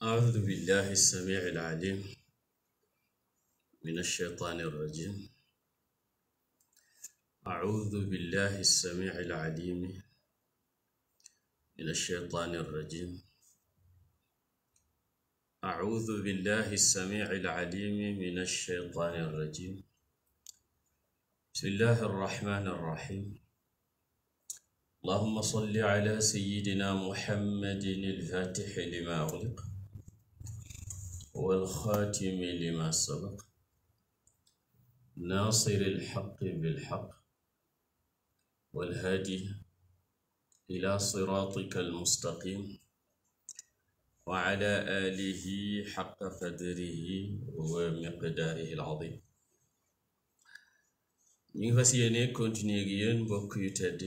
أعوذ بالله السميع العليم من الشيطان الرجيم. أعوذ بالله السميع العليم من الشيطان الرجيم. أعوذ بالله السميع العليم من الشيطان الرجيم. بسم الله الرحمن الرحيم. اللهم صل على سيدنا محمد الفاتح لما أغلق والخاتم لما سبق ناصر الحق بالحق والهادي إلى صراطك المستقيم وعلى آله حق قدره ومقداره العظيم. ñu fas yéene continuer ak yéen mbokk yu tedd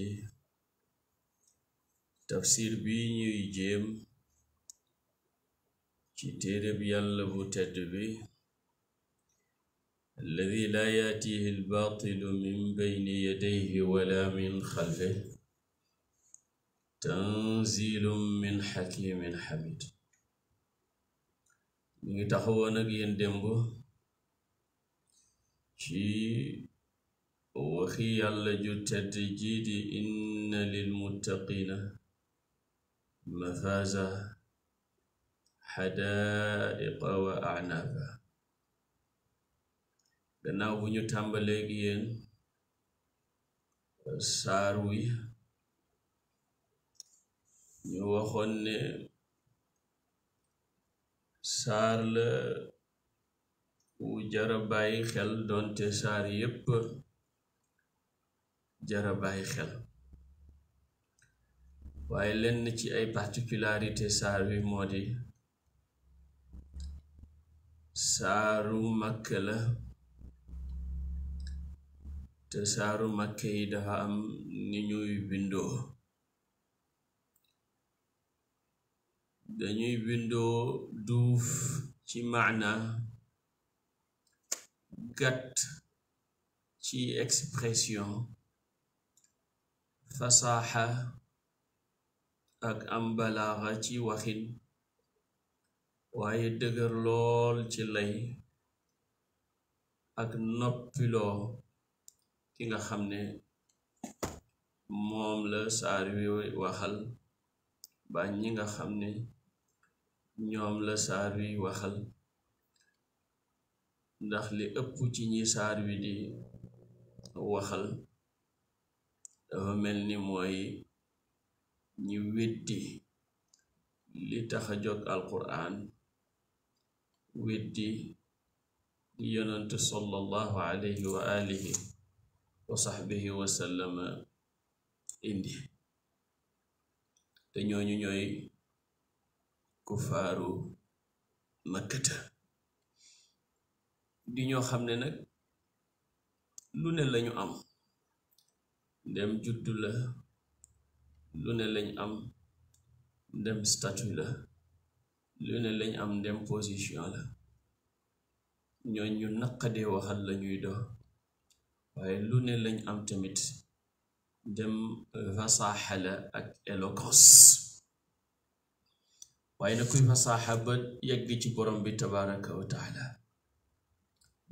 tafsir bi ñuy jéem ci téereb Yàlla bu tedd bi alladi laa yaatihi albaatilu min bayni yadayhi wala min xalfihi tanzilun min xakimin xamid. ñu ngi taxawoon ak yéen démb ci waxi Yàlla ju tedd ji di inna lilmuttaqina mafaza xadaaiqa wa anaaba. gannaaw bu ñu tàmbalee ak yéen saar wi ñu waxoon ne saar la wu jara bàyyi xel doonte saar yépp jara bàyyi xel, waaye lenn ci ay particularité saar wi moo di saaru Makka la te saaru Makka yi dafa am ni ñuy bindoo. dañuy bindoo duuf ci maana, gàtt ci expression, fasaaxa ak am balaaxa ci waxin, waaye dëgër lool ci lay ak noppiloo ki nga xam ne moom la saar wi waxal ba ñi nga xam ne ñoom la saar wi waxal, ndax li ëpp ci ñi saar wi di waxal dafa mel ni mooy ñi weddi li taxa jóg alquraan, weddi yonent sallallahu alayhi wa alihi wa sahbihi wa sallama indi, te ñooñu ñooy kufaaru makkata di ñoo xam ne nag lu ne lañu am, ndem juddu la, lu ne lañ am ndem statut la, lu ne lañ am ndem position la. ñooñ ñu naqadee waxal lañuy do, waaye lu ne lañ am tamit ndem fasaaxa la ak éloquence. waaye na kuy fasaaxa ba yegg ci borom bi tabaraka wa taala,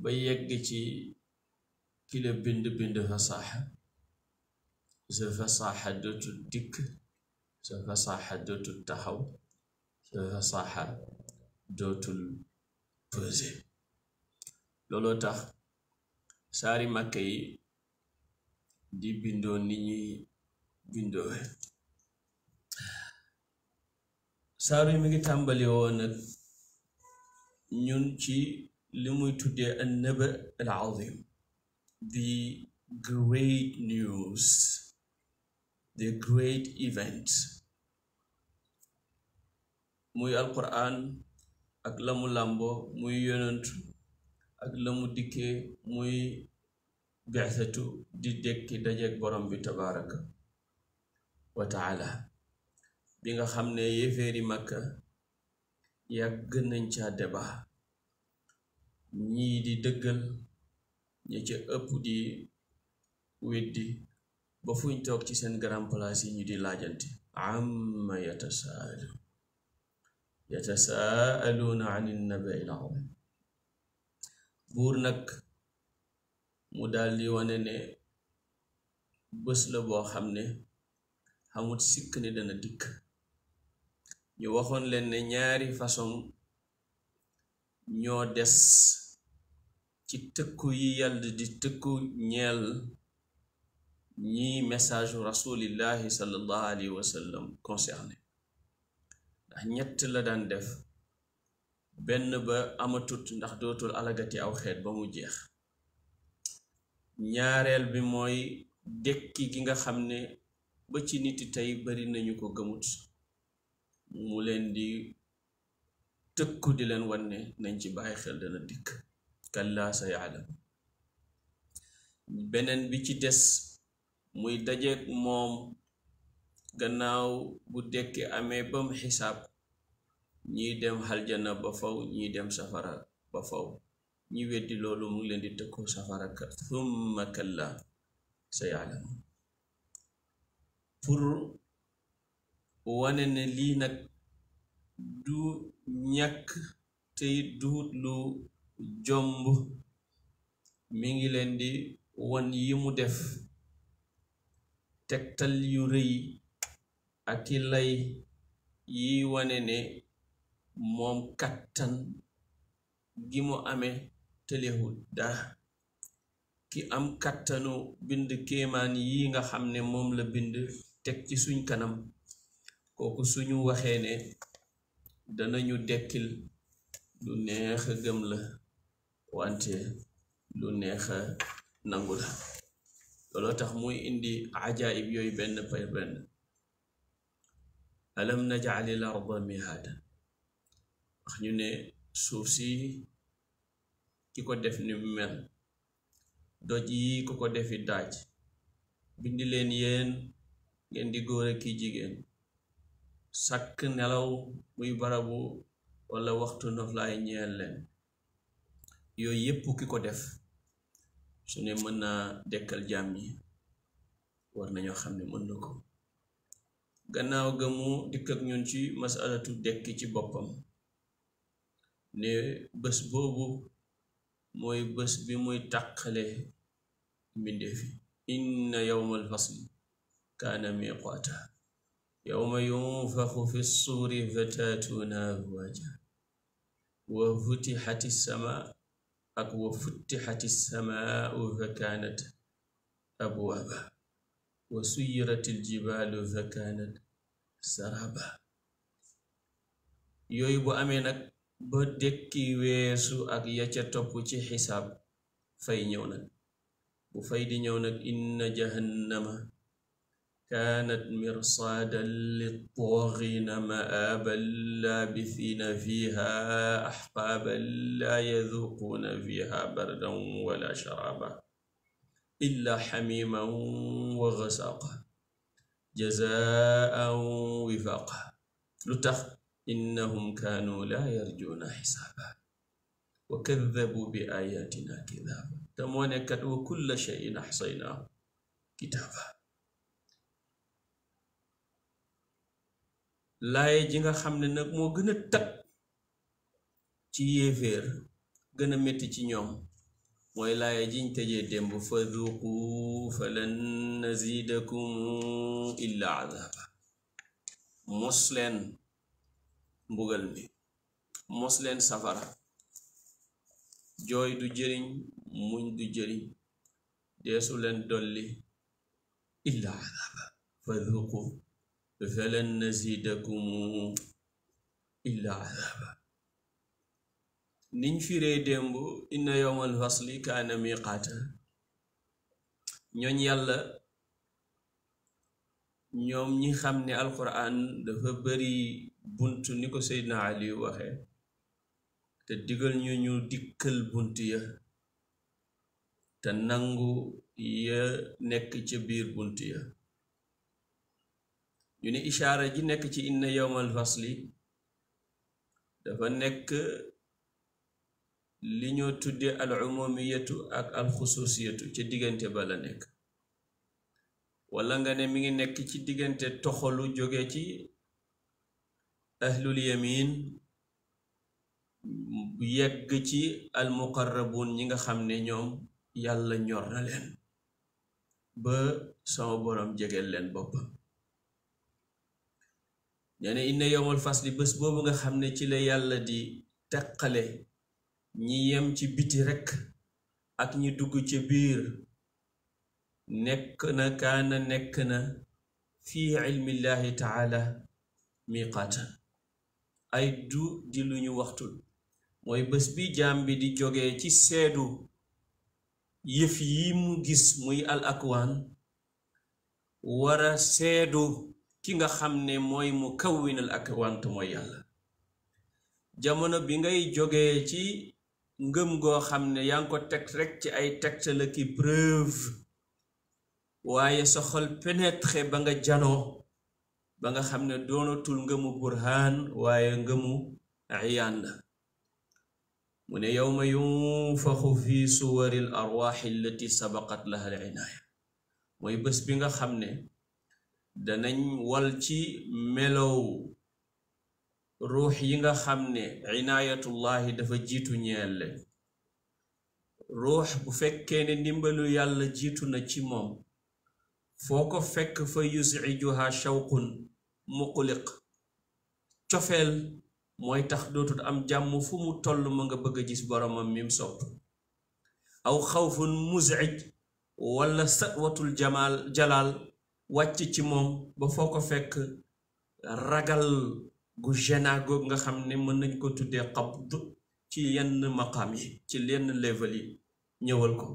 ba yegg ci ki la bind fasaaxa, sa fasaaxa dootul dikk, sa fasaaxa dootul taxaw, sa fasaaxa dootul pesé. looloo tax saari Makka yi di bindoo ni ñuy bindoo. saar yi mi ngi tàmbali woon ak ñun ci li muy tuddee an-naba al-azim, the great news, the great event, muy alquran ak la mu làmbo, muy yonentu ak la mu dikkee, muy bi'satu di dekki dajeek borom bi tabaraka wa taala, bi nga xam ne yéeféeri Makka yàgg nañ ca débat, ñii di dëggal, ñi ca ëpp di weddi, ba fuñ toog ci seen grand place yi ñu di laajante amma yatasaalu yatasaaluuna an an-naba'i al-'azim. buur nag mu daldi wane ne bés la boo xam ne xamut sikk ne dana dikk. ñu waxoon leen ne ñaari façon ñoo des ci tëkku yi Yàlla di tëkku ñeel ñi message rasulillahi sallallahu alayhi wa sallam concerné. ndax ñett la daan def, benn ba amatut ndax dootul alagati aw xeet ba mu jeex. ñaareel bi mooy dekki gi nga xam ne ba ci niti tey bari nañu ko gëmut, mu leen di tëkku di leen wanne nañ ci bàyyi xel dana dikk. kallaa sa ya'lam. beneen bi ci des muy dajeek moom gannaaw bu dekki amee bam xisaab, ñiy dem aljana ba faw ñiy dem safara ba faw. ñi weddi loolu mu ngi leen di tëkku safara thumma kallaa sa ya'lam. pour wane ne lii nag du ñàkk tey duut lu jomb, mi ngi leen di wan yi mu def tegtal yu rëy ak i lay yi wane ne moom kattan gi mu amee tëlewul dara. ki am kattanu bind kéemaan yi nga xam ne moom la bind teg ci suñ kanam, kooku suñu waxee ne danañu dekkil, lu neex a gëm la, wante lu neex a nangu la. looloo tax muy indi ajaayib yooyu benn par benn. alam naj'alil arda mihaadan, wax ñu ne suuf si ki ko def ni mel, doj yi ku ko defi daaj, bindi leen yéen ngeen di góor ak ki jigéen, sàkk nelaw muy barabu wala waxtu noflaay ñeel leen. yooyu yépp ki ko def su ne mën naa dekkal jaam yi, war nañoo xam ne mën na ko. gannaaw ga mu dikk ak ñun ci masalatu dekki ci boppam, ne bés boobu mooy bés bi muy tàqale mbindeefi. inna yawmal fasli kaana miqaata yawma yunfaxu fi ssuuri fataatuuna afwaaja wa futixati samaa ak wa futtixati samaau fa kaanat abwaaba wa suyirati ljibaalu fa kaanat saraba. yooyu bu amee nag ba dekki weesu ak ya ca topp ci xisaab, fay ñëw nag. bu fay di ñëw nag, inna jahannama kaanat mirsaadan lit-taaghina ma'aaban laabithiina fiiha ahqaaban laa yadhuuquuna fiiha bardan wala sharaaba illaa hamiiman wa ghasaaqa jazaa'an wifaaqa. lu tax? innahum kaanuu laa yarjuuna hisaaba wa kadhabuu bi aayaatinaa kidhaaba. te moo nekkat wa kulla shay'in ahsaynaahu kitaaba. laaye ji nga xam ne nag moo gën a tat ci yéeféer, gën a metti ci ñoom, mooy laaye jiñ tëjee démb, fa dhuuqu falan nazidakum illa adhaaba. mos leen mbugal mi, mos leen safara. jooy du jëriñ, muñ du jëriñ, deesu leen dolli illa adhaaba. fa dhuuqu falan nazidakum illa adhaaba. niñ firee démb inna yawmal fasli kaana miqaata, ñooñ yàlla ñoom ñi xam ne alquran dafa bari bunt ni ko Seydina Ali waxe, te digal ñu dikkal bunt ya te nangu ya nekk ca biir bunt ya. ñu ne ishaara ji nekk ci inna yawmal fasli dafa nekk li ñoo tudde al umumiyatu ak al xususiyatu, ca diggante ba la nekk. wala nga ne mi ngi nekk ci diggante toxalu jóge ci ahlul yamin yegg ci al muqarrabun ñi nga xam ne ñoom yàlla ñor na leen ba sama boroom jegeel leen boppam nee na inna yawmal fasli bés boobu nga xam ne ci la yàlla di teqale ñi yem ci biti rekk ak ñi dugg ci biir nekk na fii ilmillahi taala miqaatan ay du di lu ñu waxtul mooy bés bi jaam bi di jógee ci seedu yëf yi mu gis muy al akwaan wara seedu ki nga xam ne mooy mu kawwinal akwaan te mooy yàlla jamono bi ngay jógee ci ngëm goo xam ne yaa ngi ko teg rekk ci ay tegtal ki preuve waaye sa xol pénétré ba nga janoo ba nga xam ne doonatul ngëmu burhaan waaye ngëmu ayaan la mu ne yawma yunfaxu fi suwari al arwaaxi allati sabaqat laha al inaaya mooy bés bi nga xam ne danañ wal ci melow ruux yi nga xam ne inaayatullahi dafa jiitu ñeel leen ruux bu fekkee ne ndimbalu yàlla jiitu na ci moom foo ko fekk fa yusijuha shawqun muqliq cofeel mooy tax dootul am jàmm fu mu toll ma nga bëgg a gis boromam mim sopp aw xawfun muzij wala satwatul jalaal wàcc ci moom ba foo ko fekk ragal gu gena goog nga xam ne mën nañ ko tuddee qabd ci yenn maqaam yi ci yenn level yi ñëwal ko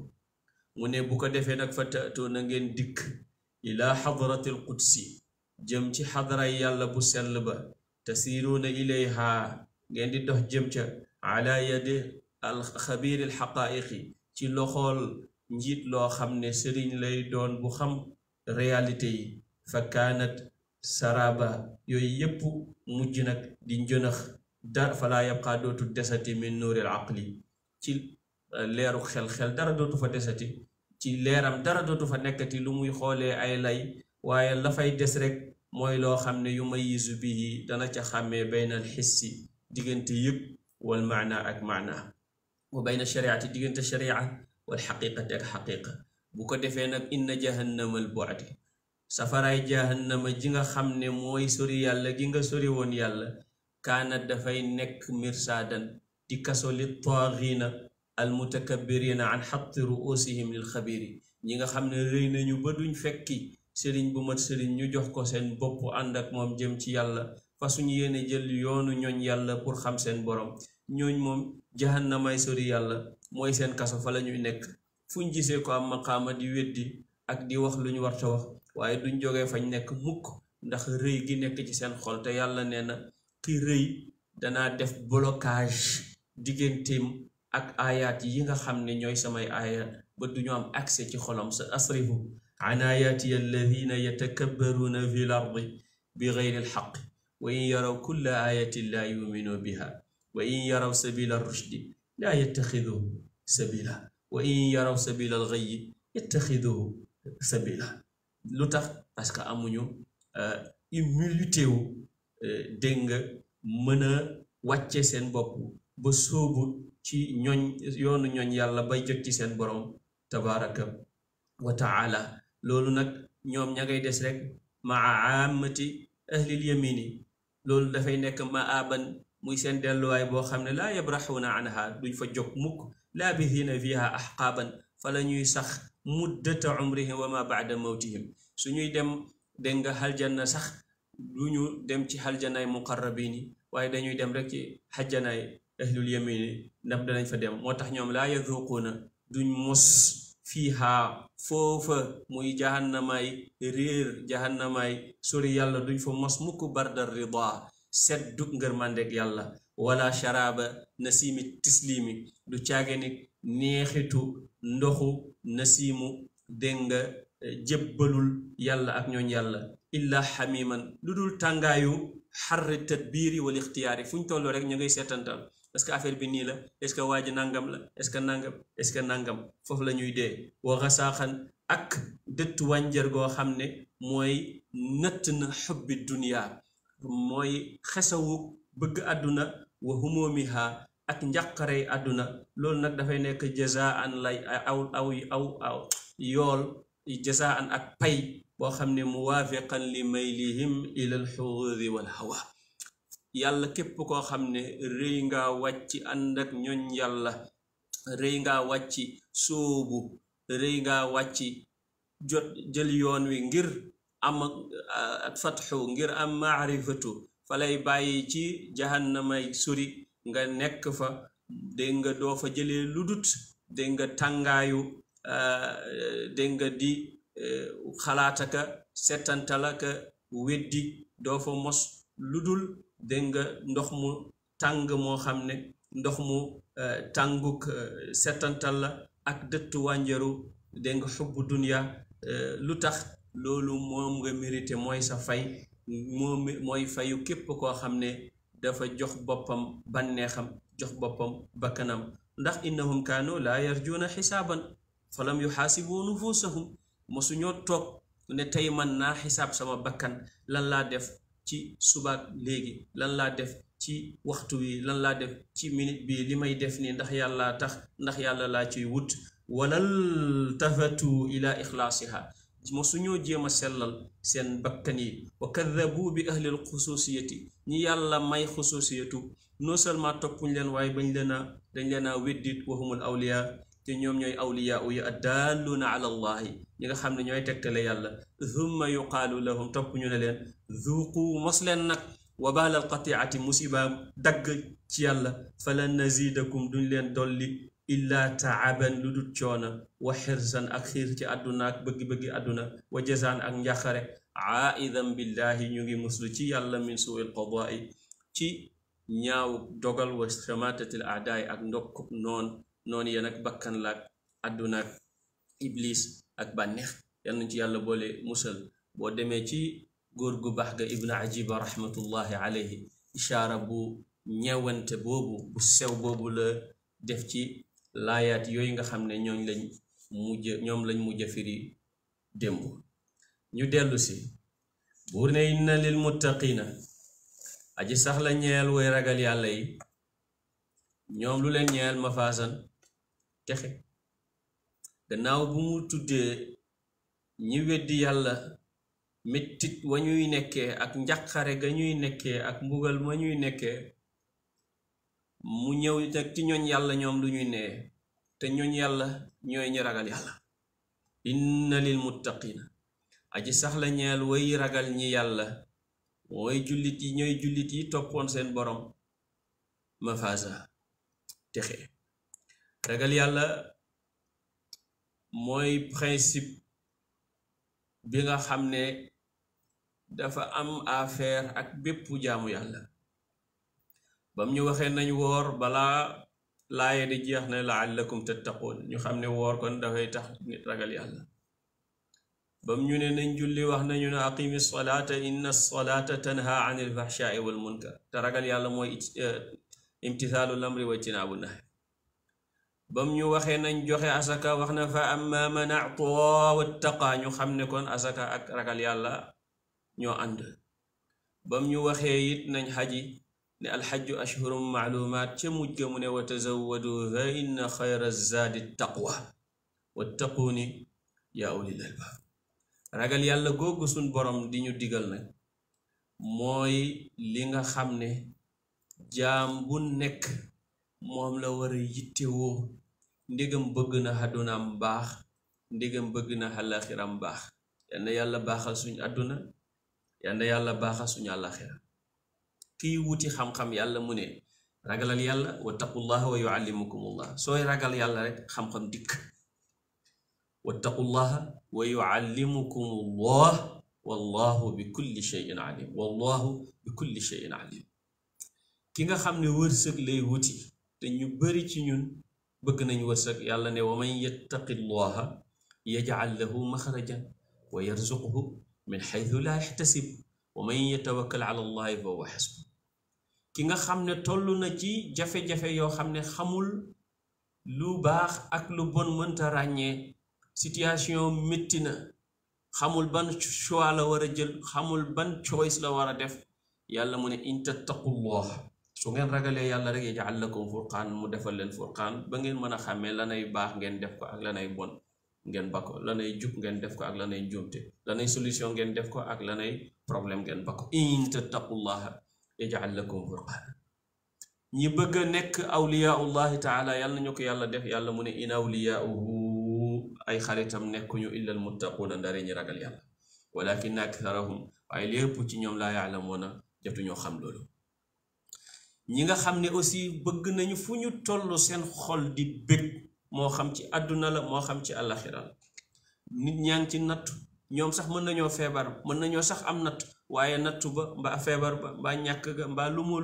mu ne bu ko defee nag fa taatoo na ngeen dikk ila xadratil qudsi jëm ci xadara yàlla bu sell ba tasiruuna ilayha ngeen di dox jëm ca ala yadi al xabiiril xaqaa'iqi ci loxool njiit loo xam ne sëriñ lay doon bu xam réalité yi fa kaanat saraba yooyu yépp mujj nag di njënax dara falaa yabqaa dootu desati min nuuril aqli ci leeru xel dara dootu fa desati ci leeram dara dootu fa nekkati lu muy xoolee ay lay waaye la fay des rek mooy loo xam ne yumayyizu bihi dana ca xàmmee bayna al xissi diggante yëg wal maana ak maana wa bayna shariati diggante sharia wal xaqiqati ak xaqiqa bu ko defee nag inna jahannama al bu'di safaraay jahannama ji nga xam ne mooy sori yàlla gi nga sori woon yàlla kaanat dafay nekk mirsaadan di kaso li taaxiina al mutakabbirina an xatti ruusihim lil xabiri ñi nga xam ne rëy nañu ba duñ fekki sëriñ bu mat sëriñ ñu jox ko seen bopp ànd ak moom jëm ci yàlla fa suñu yéene jël yoonu ñooñ yàlla pour xam seen borom ñooñ moom jahannamay sori yàlla mooy seen kaso fa la ñuy nekk fuñ gisee ko am maqaama di weddi ak di wax lu ñu warta wax waaye duñ jógee fañ nekk mukk ndax rëy gi nekk ci seen xol te yàlla nee na ki rëy danaa def blocage digganteem ak aayaat yi nga xam ne ñooy samay aayaat ba duñu am accès ci xolam sa asrifu an ayaati alladina yatakabbaruuna fi l ardi bi gayri alxaq wa in yaraw kulla ayatin laa yuminu biha wa in yaraw sabila rushdi laa yattaxiduhu sabila wa in yaraw sabila alxayyi yattaxiduhu sabila lu tax parce que amuñu humilité wu dégg nga mën a wàcce seen bopp ba sóobu ci yoonu ñooñ yàlla bay jot ci seen borom tabaraka wa taala loolu nag ñoom ña ngay des rek maa aamati ahlil yamini loolu dafay nekk maaban muy seen delluwaay boo xam ne laa yabraxuuna anha duñ fa jóg mukk laabihiina fiha axqaaban fa la ñuy sax muddata umrihim wa ma baada mawtihim suñuy dem dégg nga xaljanna sax duñu dem ci xaljanaay muqarrabini waaye dañuy dem rek ci xajjanaay ahlul yamini ndax danañ fa dem moo tax ñoom laa yaduquuna duñ mos fiiha foofa muy jahannamaay réer jahannamaay sori yàlla duñ fa mos mukk bardar rida seddug ngërmandeg yàlla wala sharaaba nasiimi tislimi du caage ni neexitu ndoxu nasiimu dégg nga jébbalul yàlla ak ñooñ yàlla illa xamiman lu dul tàngaayu xarri tadbiiri wal ixtiyaari fu ñu toll rek ñu ngay seetantal est-ce que affaire bi nii la est-ce que waa ji nangam la est-ce que nangam est-ce que nangam foofu la ñuy dee wa xasaaxan ak dëtt wànjar goo xam ne mooy nëtt na xubbi dunia mooy xesawu bëgg àdduna wa humoomiha ak njàqarey àdduna loolu nag dafay nekk jazaan lay aw yool jazaan ak pay boo xam ne muwaafiqan li maylihim ila alxuruudi wal hawa yàlla képp koo xam ne rëy nga wàcc ànd ak ñoñ yàlla rëy nga wàcc sóobu rëy nga wàcc jot jël yoon wi ngir am ak fatxu ngir am maarifatu fa lay bàyyi ci jahannamay sori nga nekk fa dégg nga doo fa jëlee ludut dégg nga tàngaayu dégg nga di xalaataka setantalaka weddi doo fa mos ludul dégg nga ndox mu tàng moo xam ne ndox mu tànguk setantal la ak dëtt wànjaru dégg nga xubbu dunya lu tax loolu moom nga mérité mooy sa fay mooy fayu képp koo xam ne dafa jox boppam bànneexam jox boppam bakkanam ndax innahum kaanu laa yarjuuna xisaaban falam yuxaasibu nufusahum mosuñoo toog ne tey man naa xisaab sama bakkan lan laa def ci subaak léegi lan laa def ci waxtu wi lan laa def ci minute bi li may def nii ndax yàlla tax ndax yàlla laa ciy wut walal tafatu ila ixlaasiha mosuñoo jéem a sellal seen bakkan yi wa kaddabu bi ahlil xususiyati ñi yàlla may xususiyatu non seulement toppuñ leen waaye dañ leen a weddit wahumul awliya te ñoom ñooy awliya yi addaalluuna ala allahi ñi nga xam ne ñooy tegtale yàlla thumma yuqaalu lahum topp ñu ne leen dhuuqu mos leen nag wabaal al qatiati musibaam dagg ci yàlla falan nazidakum duñ leen dolli illa taaban lu dut coona wa xirsan ak xiir ci àdduna ak bëggi-bëggi àdduna wa jazaan ak njaxare aaidan billahi ñu ngi muslu ci yàlla min suuil qadaai ci ñaaw dogal wa shamatatil aadaay ak ndokk noon yéen ak bakkan laak àdduna ak iblis ak bànneex yal nañ ci yàlla boole musal boo demee ci góor gu baax ga ibn ajiba rahmatullahi alayhi ishaara bu ñewante boobu bu sew boobu la def ci laayaat yooyu nga xam ne ñoom lañ mujj firi démb ñu dellu si buur ne inna lil muttaqina aji sax la ñeel way ragal yàlla yi ñoom lu leen ñeel mafaasan texe gannaaw bu mu tuddee ñi weddi yàlla mettit wa ñuy nekkee ak njàqare ga ñuy nekkee ak mbugal ma ñuy nekkee mu ñëw nag ci ñooñ yàlla ñoom lu ñuy nee te ñooñ yàlla ñooy ñi ragal yàlla inna lil muttaqina aji sax la ñeel way ragal ñi yàlla mooy jullit yi ñooy jullit yi toppoon seen borom mafaza texe ragal yàlla mooy principe bi nga xam ne dafa am affaire ak bépp jaamu yàlla bam ñu waxee nañ woor balaa laaye di jeex ne la'allakum tattaqun ñu xam ne woor kon dafay tax nit ragal yàlla bam ñu ne nañ julli wax nañu ne aqimi salaata inna salaata tanha anil fahshaai wal munkar te ragal yàlla mooy imtisaalu lamri wa ijtinaabu nahy bam ñu waxee nañ joxe asaka wax na fa amma man a'taa wattaqa ñu xam ne kon asaka ak ragal yàlla ñoo ànd bam ñu waxee it nañ xaji ne alxajju ashhurum maalumaat ca mujj ga mu ne wa tazawwadu fa inna xayra zaadi taqwa wattaquuni yaa ulil albaab ragal yàlla googu suñ borom di ñu digal nag mooy li nga xam ne jaam bu nekk moom la war a yittewoo ndegam bëgg na àddunaam baax ndegam bëgg na àllaaxiram baax yal na yàlla baaxal suñu àdduna yal na yàlla baaxal suñu àllaaxira kiy wuti xam-xam yàlla mu ne ragalal yàlla wattaqullaha wa yuallimukumullah sooy ragal yàlla rek xam-xam dikk wattaqullaha wa yuallimukumullah wallahu bi kulli shay'in alim wallahu bi kulli shay'in alim ki nga xam ne wërsëg lay wuti te ñu bari ci ñun bëgg nañ wërsëg yàlla ne wa man yattaqillaha yaj'al lahu maxrajan wa yarzuqhu min xaytu laa yaxtasib wa man yatawakkal ala allahi fa huwa xasbu ki nga xam ne toll na ci jafe-jafe yoo xam ne xamul lu baax ak lu bon mënta ràññee situation métti na xamul ban choix la war a jël xamul ban choice la war a def yàlla mu ne in tattaqullah su ngeen ragalee yàlla rek yaj'al lakum furqaan mu defal leen furqaan ba ngeen mën a xàmmee lanay baax ngeen def ko ak lanay bon ngeen ba ko lanay jub ngeen def ko ak lanay njuumte lanay solution ngeen def ko ak lanay problème ngeen ba ko in tattaqullaha yaj'al lakum furqaan ñi bëgg a nekk awliyaullahi taala yàlla nañu ko yàlla def yàlla mu ne in awliyauhu ay xaritam nekkuñu illa al muttaquuna ndare ñi ragal yàlla walakin aktharahum waaye lépp ci ñoom laa ya'lamuuna jotuñoo xam loolu ñi nga xam ne aussi bëgg nañu fu ñu toll seen xol di bëgg moo xam ci àdduna la moo xam ci àllaxira la nit ñaa ngi ci nattu ñoom sax mën nañoo feebar mën nañoo sax am nattu waaye nattu ba mbaa feebar ba mbaa ñàkk ga mbaa lumu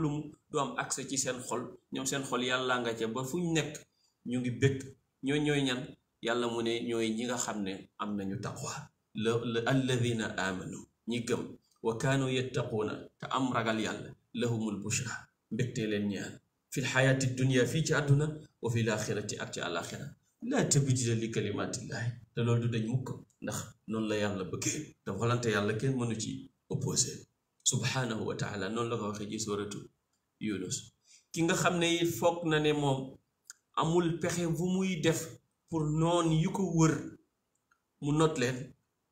du am accès ci seen xol ñoom seen xol yàlla nga ca ba fu ñu nekk ñu ngi bëgg ñooy ñan yàlla mu ne ñooy ñi nga xam ne am nañu taqwa alladina amanu ñi gëm wa kaanu yattaquuna te am ragal yàlla lahumul bushra mbégtee leen ñaan fi lxayaati dunia fii ci àdduna wa fi laaxirati ak ci àlaxira laa tabdila li kalimatillahi te loolu du dañ mukk ndax noonu la yàlla bëggee te volonté yàlla kenn mënu ci opposé subhanahu wa taala noonu la ko waxee ci suratu Yunus ki nga xam ne it foog na ne moom amul pexe bu muy def pour noon yu ko wër mu not leen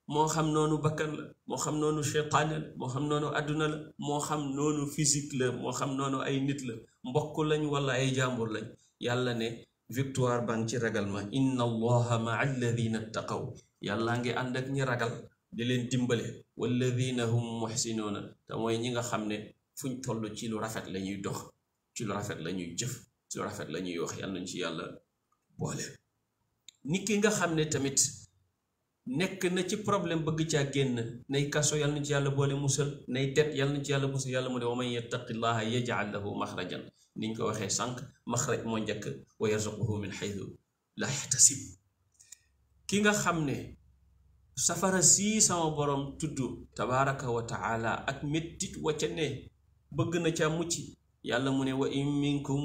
moo xam noonu bakkan la moo xam noonu cheytaane la moo xam noonu àdduna la moo xam noonu physique la moo xam noonu ay nit la mbokk lañ wala ay jàmbur lañ yàlla ne victoire baa ngi ci ragal ma inna allaha maa alladina ttaqaw yàlla ngi ànd ak ñi ragal di leen dimbale walladina hum muxsinuuna te mooy ñi nga xam ne fuñ toll ci lu rafet la ñuy dox ci lu rafet la ñuy jëf ci lu rafet la ñuy wax yàlla nañ ci yàlla boole nit ki nga xam ne tamit nekk na ci problème bëgg caa génn nay kaso yàlla nañ ci yàlla boole musal nay det yàlla nañ ci yàlla musal yàlla mu ne wa man yattaqillaha yaj'al lahu maxrajan niñ ko waxee sànq maxraj moo njëkk wa yarzuquhu min xaytu la yaxtasib ki nga xam ne safara sii sama borom tudd tabaraka wa taala ak mettit wacca ne bëgg na ca mucc yàlla mu ne wa in minkum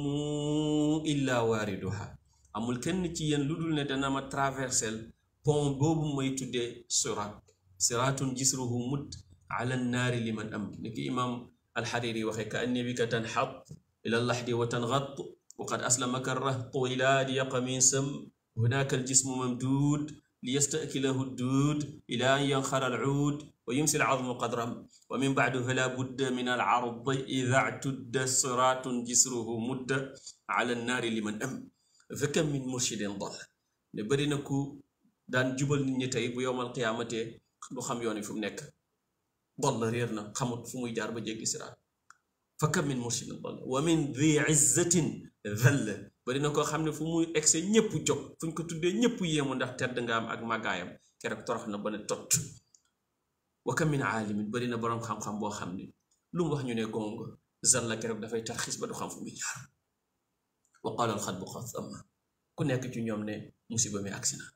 illa waariduha amul kenn ci yéen lu dul ne dana ma traversel pont boobu may tuddee siraatun jisruhu mudd ala naari liman am ni ki imam alxariri waxe ka anni bika tanxat ila laxdi wa tangat wa qad aslamaka rahtu ila diyaqa min sam hunaka aljismu mamduud liyastakilahu duud ila an yanxara alcuud wa yumsi alcazmu qadram wa min bacdu fala budda min alcardi ida ctudda siraatun jisruhu mudda ala naari liman am fa kam min murshidin dal ne bëri na ku daan jubal nit ñi tey bu yowmal qiyaamatee du xam yoon wi fu mu nekk dalla réer na xamut fu muy jaar ba jéggi siraat fa kam min murshidin dalla wa min di izzatin dhalla bëri na koo xam ne fu muy egse ñëpp jóg fu ñu ko tuddee ñëpp yéemu ndax tedd nga am ak màggaayam keroog torox na ba ne tot wa kam min aalimin bëri na boroom xam-xam boo xam ne lu mu wax ñu ne gongo zalla keroog dafay tarxis ba du xam fu muy jaar wa qaala alxatbu qad amma ku nekk ci ñoom ne musiba mi agsi na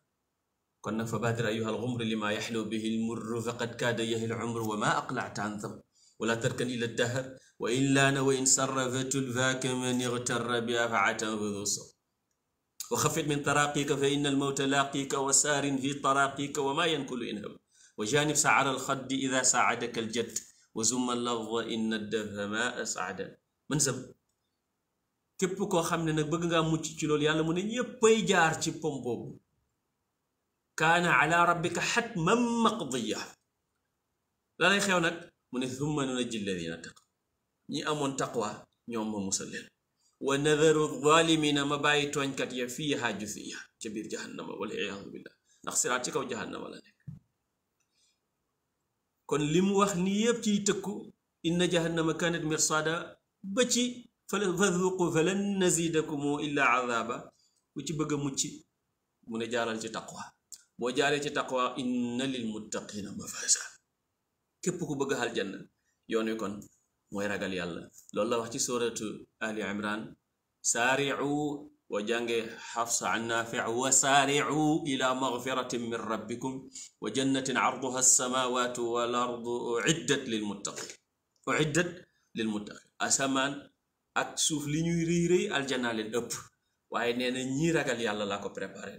kon nag fa baadir ayuha alxumr lima yaxlu bihi almurru faqad kaada yahi alumr wa ma aqlacta an tham wala tarkan ila dahr wa in laana wa in sarrafatu lfaaka man igtarra bi afaatan fudusa wa xafit min taraqika fa inna almawta laaqika wa saarin fi taraqika wa ma yankulu inham wa janib sacara alxaddi ida saacadaka aljad wa zumma lafda inna dafa ma asaada man sam képp koo xam ne nag bëgg ngaa mucc ci loolu yàlla mu ne ñéppay jaar ci pom boobu kaana ala rabbika xatman maqdiya la lay xew nag mu ne thumma nunajji alladina taqaw ñi amoon taqwa ñoom ma musal leen wa nadaru zalimina ma bàyyi tooñkat ya fiiha jusiya ca biir jahannama wal iyaadu billah ndax siraat ci kaw jahannama la nekk kon li mu wax ni yépp ciy tëkku inna jahannama kanat mirsada ba ci fadhuqu falan nazidakum illa azaba ku ci bëgg a mucc mu ne jaaral ci taqwa boo jaaree ci taqwa inna lil muttaqina mafaza képp ku bëgg xal janna yoon wi kon mooy ragal yàlla loolu la wax ci suratu ali imran saari'u wa jànge xafsa an naafi wa saari'u ila magfiratin min rabbikum wa jannatin arduha alsamawatu wal ardu uiddat lil muttaqin asamaan ak suuf li ñuy rëy rëy aljanna leen ëpp waaye nee na ñi ragal yàlla laa ko préparé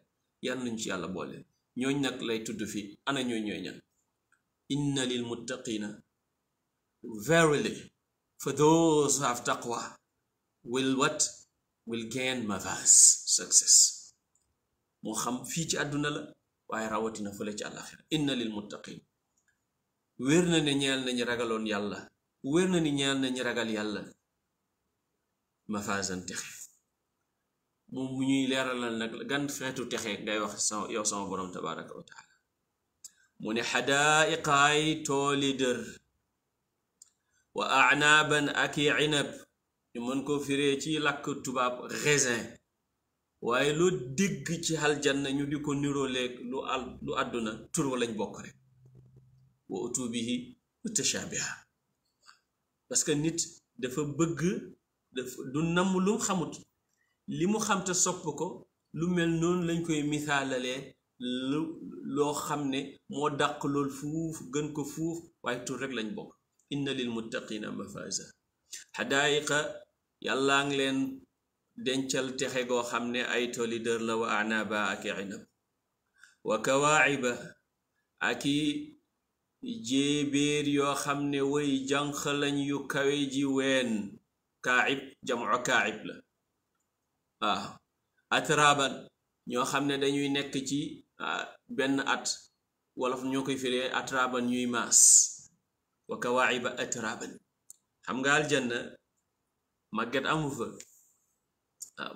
yàlla nañ ci yàlla boole ñooñ nag lay tudd fii ana ñooy ñan inna lil muttaqina verily for those who have taqwa will gain mafaz success moo xam fii ci àdduna la waaye rawatina fële ci àllaxira inna lil muttaqin wér na ne ñeel nañu ragaloon yàlla wér na ni ñeel nañu ragal yàlla mafazan texe moom bu ñuy leeralal nag gan xeetu texe ngay wax yow sama borom tabaraka wa taala mu ne xadaaiqaay tooli dër wa anaaban ak i inab ñu mën ko firee ci làkk tubaab raisin waaye lu digg ci aljanna ñu di ko niroleeg lu àdduna tur wa lañ bokk rek wa utubihi mutashabiha parce que nit dafa bëgg du namm lu xamut li mu xam te sopp ko lu mel noonu lañ koy misaalalee loo xam ne moo dàq lool fuuf gën ko fuuf waaye tur rek lañ bokk inna lil muttaqina mafaza xadaayiqa yàllaa ngi leen dencal texe goo xam ne ay tooli dër la wa anaba ak inab wa kawaayiba ak i jéebéer yoo xam ne way jànq lañ yu kawe ji ween kaayib jamu kaayib la waaw atraban ñoo xam ne dañuy nekk ci benn at wolof ñoo koy firee atraban ñuy maas wa kawaayiba atraban xam nga aljanna màgget amu fa waaw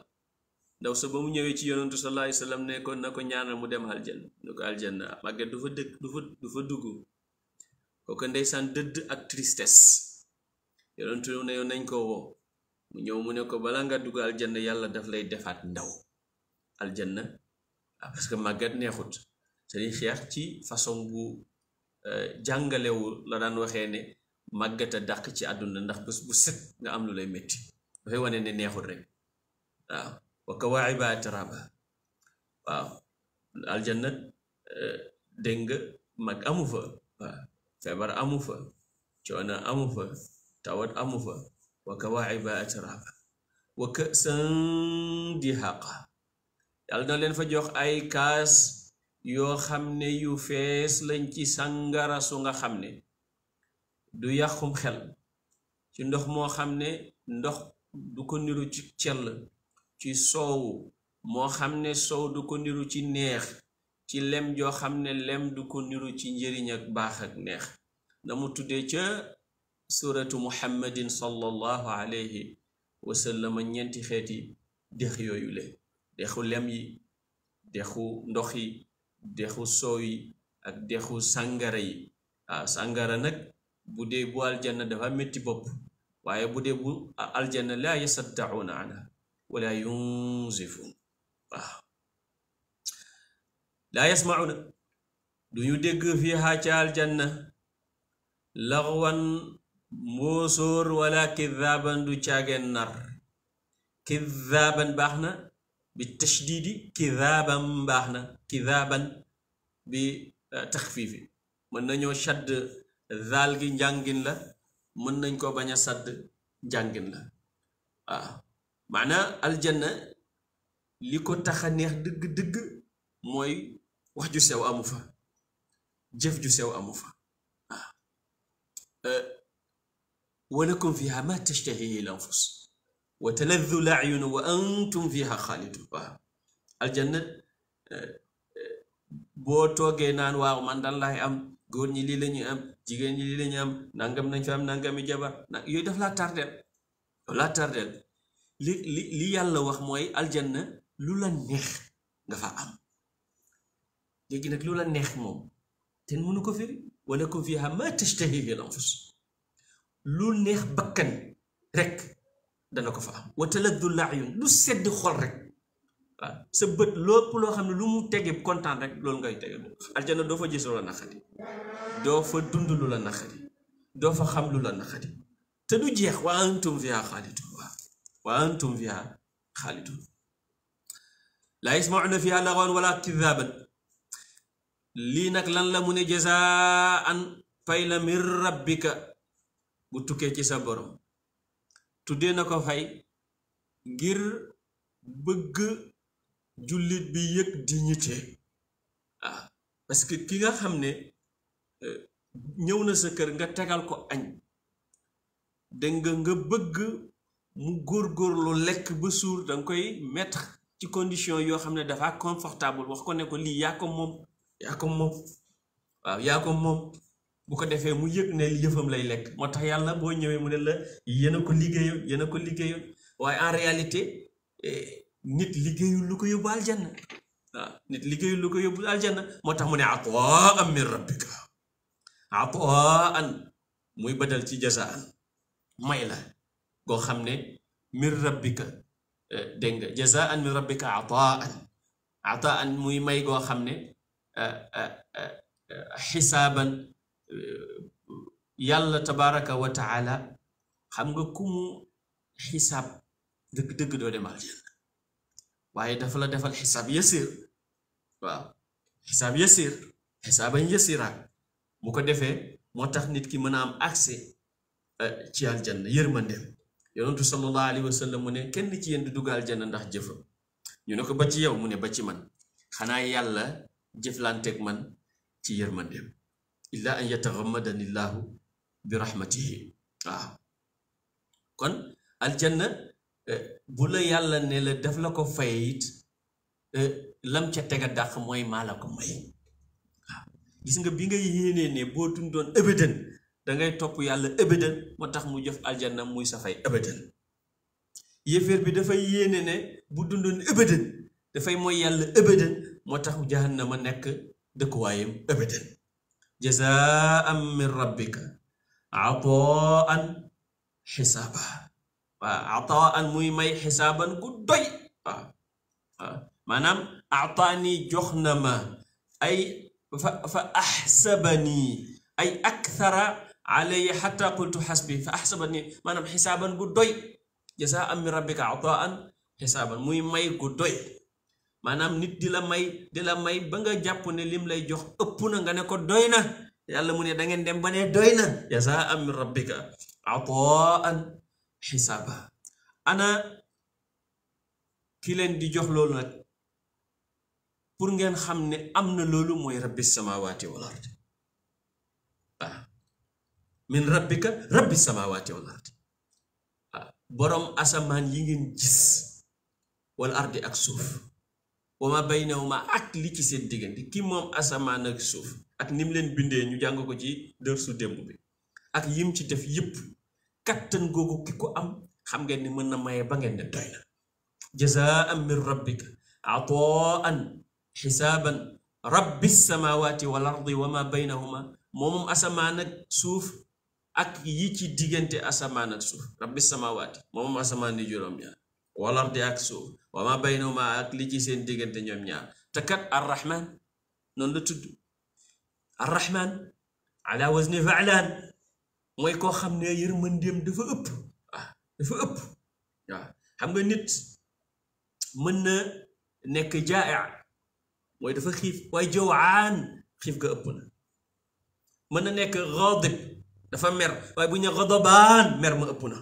ndaw sa ba mu ñëwee ci yonentu sallallahu alayhi wasallam ne ko na ko ñaanal mu dem aljanna ne ko aljanna màgget du fa dëkk du fa dugg kooku ndeysaan dëdd ak tristesse yonentu ne nañ ko woo mu ñëw mu ne ko bala nga dugg aljanna yàlla daf lay defaat ndaw aljanna parce que màgget neexut Sëriñ Cheikh ci façon bu jàngalewu la daan waxee ne màgget a dàq ci àdduna ndax bés bu set nga am lu lay métti dafay wane ne neexut rek waaw wa kawaayiba atraba waaw aljanna dégg nga mag amu fa waaw feebar amu fa coono amu fa tawat amu fa wa kawaayiba atraba wa ka'san dihaqa yàlla na leen fa jox ay kaas yoo xam ne yu fees lañ ci sàngara su nga xam ne du yàqum xel ci ndox moo xam ne ndox du ko niru ci cell ci soowu moo xam ne soow du ko niru ci neex ci lem joo xam ne lem du ko niru ci njëriñ ak baax ak neex na mu tuddee ca suratu muhammadin sallallahu alayhi wa sallam ñeenti xeeti dex yooyu le dexu lem yi dexu ndox yi dexu soow yi ak dexu sàngara yi sàngara nag bu dee bu aljanna dafa metti bopp waaye bu dee bu aljanna laa yasaddauna anha wala yunzifun waaw laa yasmauna duñu dégg fiihaa ca aljanna laxwan mbóosóor wala kidaaban du caageen nar kidaaban baax na bi tashdidi kidaaban baax na kidaaban bi taxfiifi mën nañoo shadd zaal gi njàngin la mën nañ ko bañ a sadd njàngin la waaw maanaa aljanna li ko tax a neex dëgg-dëgg mooy wax ju sew amu fa jëf ju sew amu fa waaw walakum fiha ma tashtahihi al-anfus wa taladdu al-a'yun wa antum fiha xaalidun waaw aljanna boo toogee naan waaw man dan laay am góor ñi lii lañuy am jigéen ñi lii lañuy am nangam nañ fa am nangami jabar yooyu daf laa tardeel li yàlla wax mooy aljanna lu la neex nga fa am léegi nag lu la neex moom te mënu ko firi walakum fiha ma tashtahihi al-anfus lu neex bakkan rek dana ko fa am wa taladdu al-a'yun lu sedd xol rek waaw sa bët lépp loo xam ne lu mu tege kontaan rek loolu ngay tege aljanna doo fa gis lu la naqari doo fa dund lu la naqari doo fa xam lu la naqari te du jeex wa antum fiha xaalidun waaw wa antum fiha xaalidun laa yasma'una fiha lagwan wala kidaaban lii nag lan la mu ne jazaan fay la min rabbika bu tukkee ci sa borom tuddee na ko fay ngir bëgg jullit bi yëg dignité parce que ki nga xam ne ñëw na sa kër nga tegal ko añ dégg nga bëgg mu góorgóorlu lekk ba suur danga koy mettre ci condition yoo xam ne dafa confortable wax ko ne ko lii yaa ko moom waaw yaa ko moom bu ko defee mu yëg ne yëfam lay lekk moo tax yàlla boo ñëwee mu ne la yéen a ko liggéeyoon waaye en réalité nit liggéeyul lu ko yóbbu aljanna waaw nit liggéeyul lu ko yóbbu aljanna moo tax mu ne ataan min rabbika ataan muy badal ci jazaan may la goo xam ne min rabbika dégg nga jazaan min rabbika ataan muy may goo xam ne xisaaban yàlla tabaraka wa taala xam nga ku mu xisaab dëgg-dëgg doo dem aljanna waaye dafa la defal xisaab yasir waaw xisaab yasir xisaaban yasira bu ko defee moo tax nit ki mën a am accès ci aljanna yërmandeem yonentu sallallahu alayhi wa sallam mu ne kenn ci yéen du dugg aljanna ndax jëfam ñu ne ko ba ci yow mu ne ba ci man xanaa yàlla jëflanteeg man ci yërmandeem illa an yataxammadani llaahu bi rahmatihi waaw kon aljanna bu la yàlla ne la def la ko fay it lam ca tega dàq mooy maa la ko may waaw gis nga bi nga yéenee ne boo dundoon ëbëdën dangay topp yàlla ëbëdën moo tax mu jëf aljanna muy sa fay ëbëdën yéeféer bi dafay yéene ne bu dundoon ëbëdën dafay mooy yàlla ëbëdën moo tax jahannama nekk dëkkuwaayam ëbëdën jazaan min rabbika ataan xisaaba waaw ataan muy may xisaaban gu doy waaw maanaam ataani jox na ma ay fa axsabani ay akthara alayya xata qultu xasbi fa axsabani maanaam xisaaban gu doy jazaan min rabbika ataan xisaaban muy may gu doy maanaam nit di la may ba nga jàpp ne lim lay jox ëpp na nga ne ko doy na yàlla mu ne da ngeen dem ba ne doy na jazaan min rabbika ataan xisaaba ana ki leen di jox loolu nag pour ngeen xam ne am na loolu mooy rabbi samawati wal ard waaw min rabbika rabbi samawati wal ard waaw boroom asamaan yi ngeen gis wal ardi ak suuf wa ma baynahuma ak li ci seen diggante ki moom asamaan ak suuf ak nim leen bindee ñu jàng ko ci dërsu démb bi ak yim ci def yépp kattan googu ki ko am xam ngeen ni mën na maye ba ngeen ne doy na jazaan min rabbika ataan xisaaban rabbi samawati wal ardi wa ma baynahuma moomum asamaan ak suuf ak yi ci diggante asamaan ak suuf rabbi samawati moomum asamaan di juróom-ñaar wal ardi ak suuf wa ma baynahuma ak li ci seen diggante ñoom ñaar te kat arrahman noonu la tudd arrahman ala wazni fa'lan mooy koo xam ne yërmandeem dafa ëpp waaw xam nga nit mën na nekk jaa'i mooy dafa xiif waaye jawaan xiif ga ëpp na mën na nekk gaadib dafa mer waaye bu ñu ne gadabaan mer ma ëpp na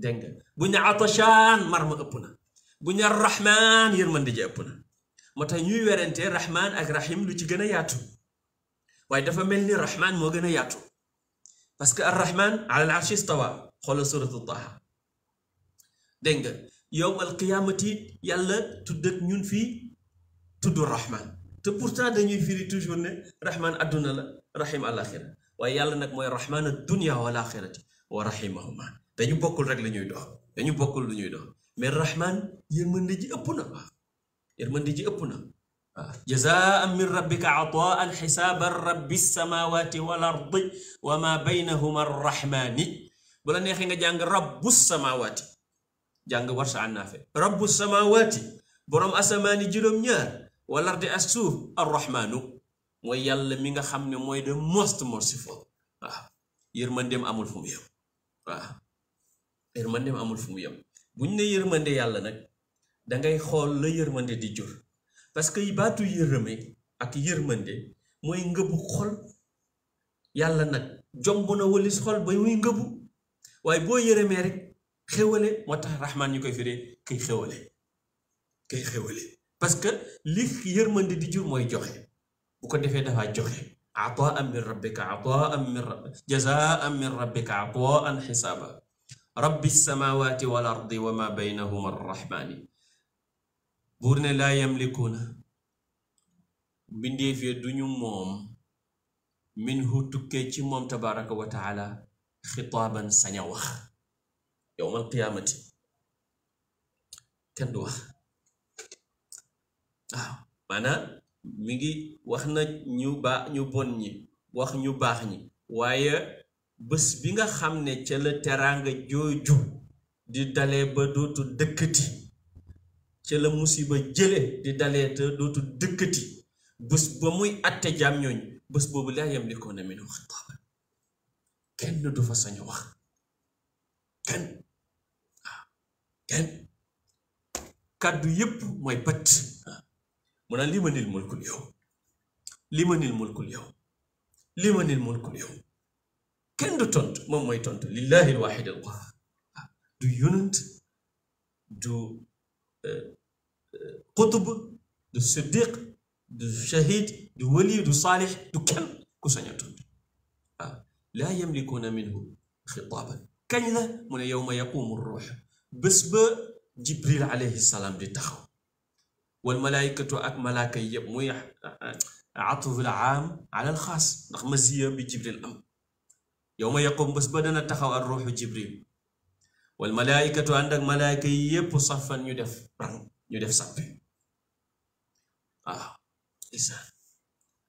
dégg nga bu ñu ne atashaan mar ma ëpp na bu ñu ne rahmaan yërmande ji ëpp na moo tax ñuy werante rahmaan ak rahim lu ci gën a yaatu waaye dafa mel ni rahmaan moo gën a yaatu parce que ar-rahman ala al-arshi istawa xoolal suratu Taha dégg nga yowm al-qiyaamati yàlla tudd ak ñun fii tudd rahman te pourtant dañuy firi toujours ne rahman adduna la rahim al-axira waaye yàlla nag mooy rahman ad-dunya wal axirati wa rahimahuma dañu bokkul rek la ñuy dox dañu bokkul lu ñuy dox mais rahman yërmande ji ëpp na waaw yërmande ji ëpp na waaw jazaan min rabbika ataan xisaaban rabbi samawati wal ardi wa ma baynahuma arrahmani bu la neexee nga jàng rabbu samawati jàng warsa an naafe rabbu samawati boroom asamaani juróom-ñaar wal ardi as suuf arrahmanu mooy yàlla mi nga xam ne mooy the most merciful waaw yërmandeem amul fu mu yem waaw yërmandeem amul fu mu yem buñ ne yërmande yàlla nag dangay xool la yërmande di jur parce que baatu yërëme ak yërmande mooy ngëbu xol yàlla nag jomb na walis xol ba muy ngëbu waaye boo yërëmee rek xéwale moo tax rahmaan ñu koy firee kay xéwale parce que li yërmande di jur mooy joxe bu ko defee dafa joxe ataan min rabbika ataan jazaan min rabbika ataan xisaaba rabbi samawati wal ardi wa ma baynahuma arrahmani buur ne laa yamlikuuna mbindeef ya duñu moom minhu tukkee ci moom tabaraka wa taala xitaaban saña wax yowmal qiyaamati kenn du wax waaw maanaam mi ngi wax na ñu bon ñi wax ñu baax ñi waaye bés bi nga xam ne ca la teraanga jooju di dalee ba dootu dëkkati ca la musiba jële di dalee te dootu dëkkati bés ba muy atte jaam ñooñ bés boobu laa yamlikuuna minhu xitaaban kenn du fa sañ a wax kenn kenn kàddu yépp mooy bët mu naan limanil mulkul yow limanil mulkul yow limanil mulkul yow kenn du tontu moom mooy tontu lillahi alwaxid alqahar du yonent du qutb du siddiq du shahid du wali du saalix du kenn ku sañ a tontu waaw laa yamlikuuna minhu xitaaban kañ la mu ne yowma yaqumu ruux bés ba jibril alayhi salaam di taxaw wal malaayikatu ak malaaka yi yëpp muy atful aam ala al xaas ndax masiya bi jibril am yowma yaqum bés ba dana taxaw al ruuxu jibril wal malaayikatu ànd ak malaaka yi yëpp safan ñu def rang ñu def sàppe waaw isaan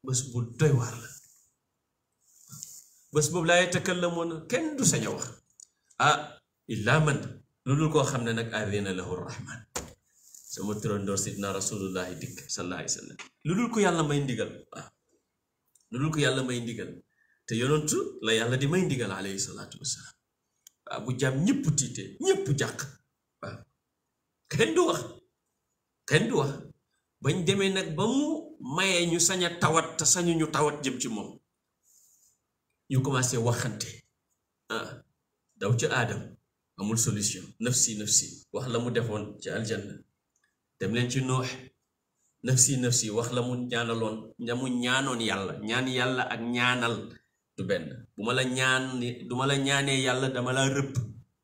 bés bu doy waar la bés boobu laa yatakallamuuna kenn du sañ a wax illaa man lu dul koo xam ne nag adina lahu rahman sama turandoor sidna rasulullahi dikk sallallahu alayhi wa sallam lu dul ko yàlla may ndigal waaw lu dul ko yàlla may ndigal te yonentu la yàlla di may ndigal alayhi salaatu wasalaam waaw bu jàmm ñëpp tiitee ñëpp jàq waaw kenn du wax bañ demee nag ba mu mayee ñu sañ a tawat te sañu ñu tawat jëm ci moom ñu commencé waxante daw ci aadam amul solution nafsi nafsi wax la mu defoon ci aljanna dem leen ci noox nafsi nafsi wax la mu ñaanaloon mu ñaanoon yàlla ñaan yàlla ak ñaanal du benn bu ma la ñaanee yàlla dama la rëbb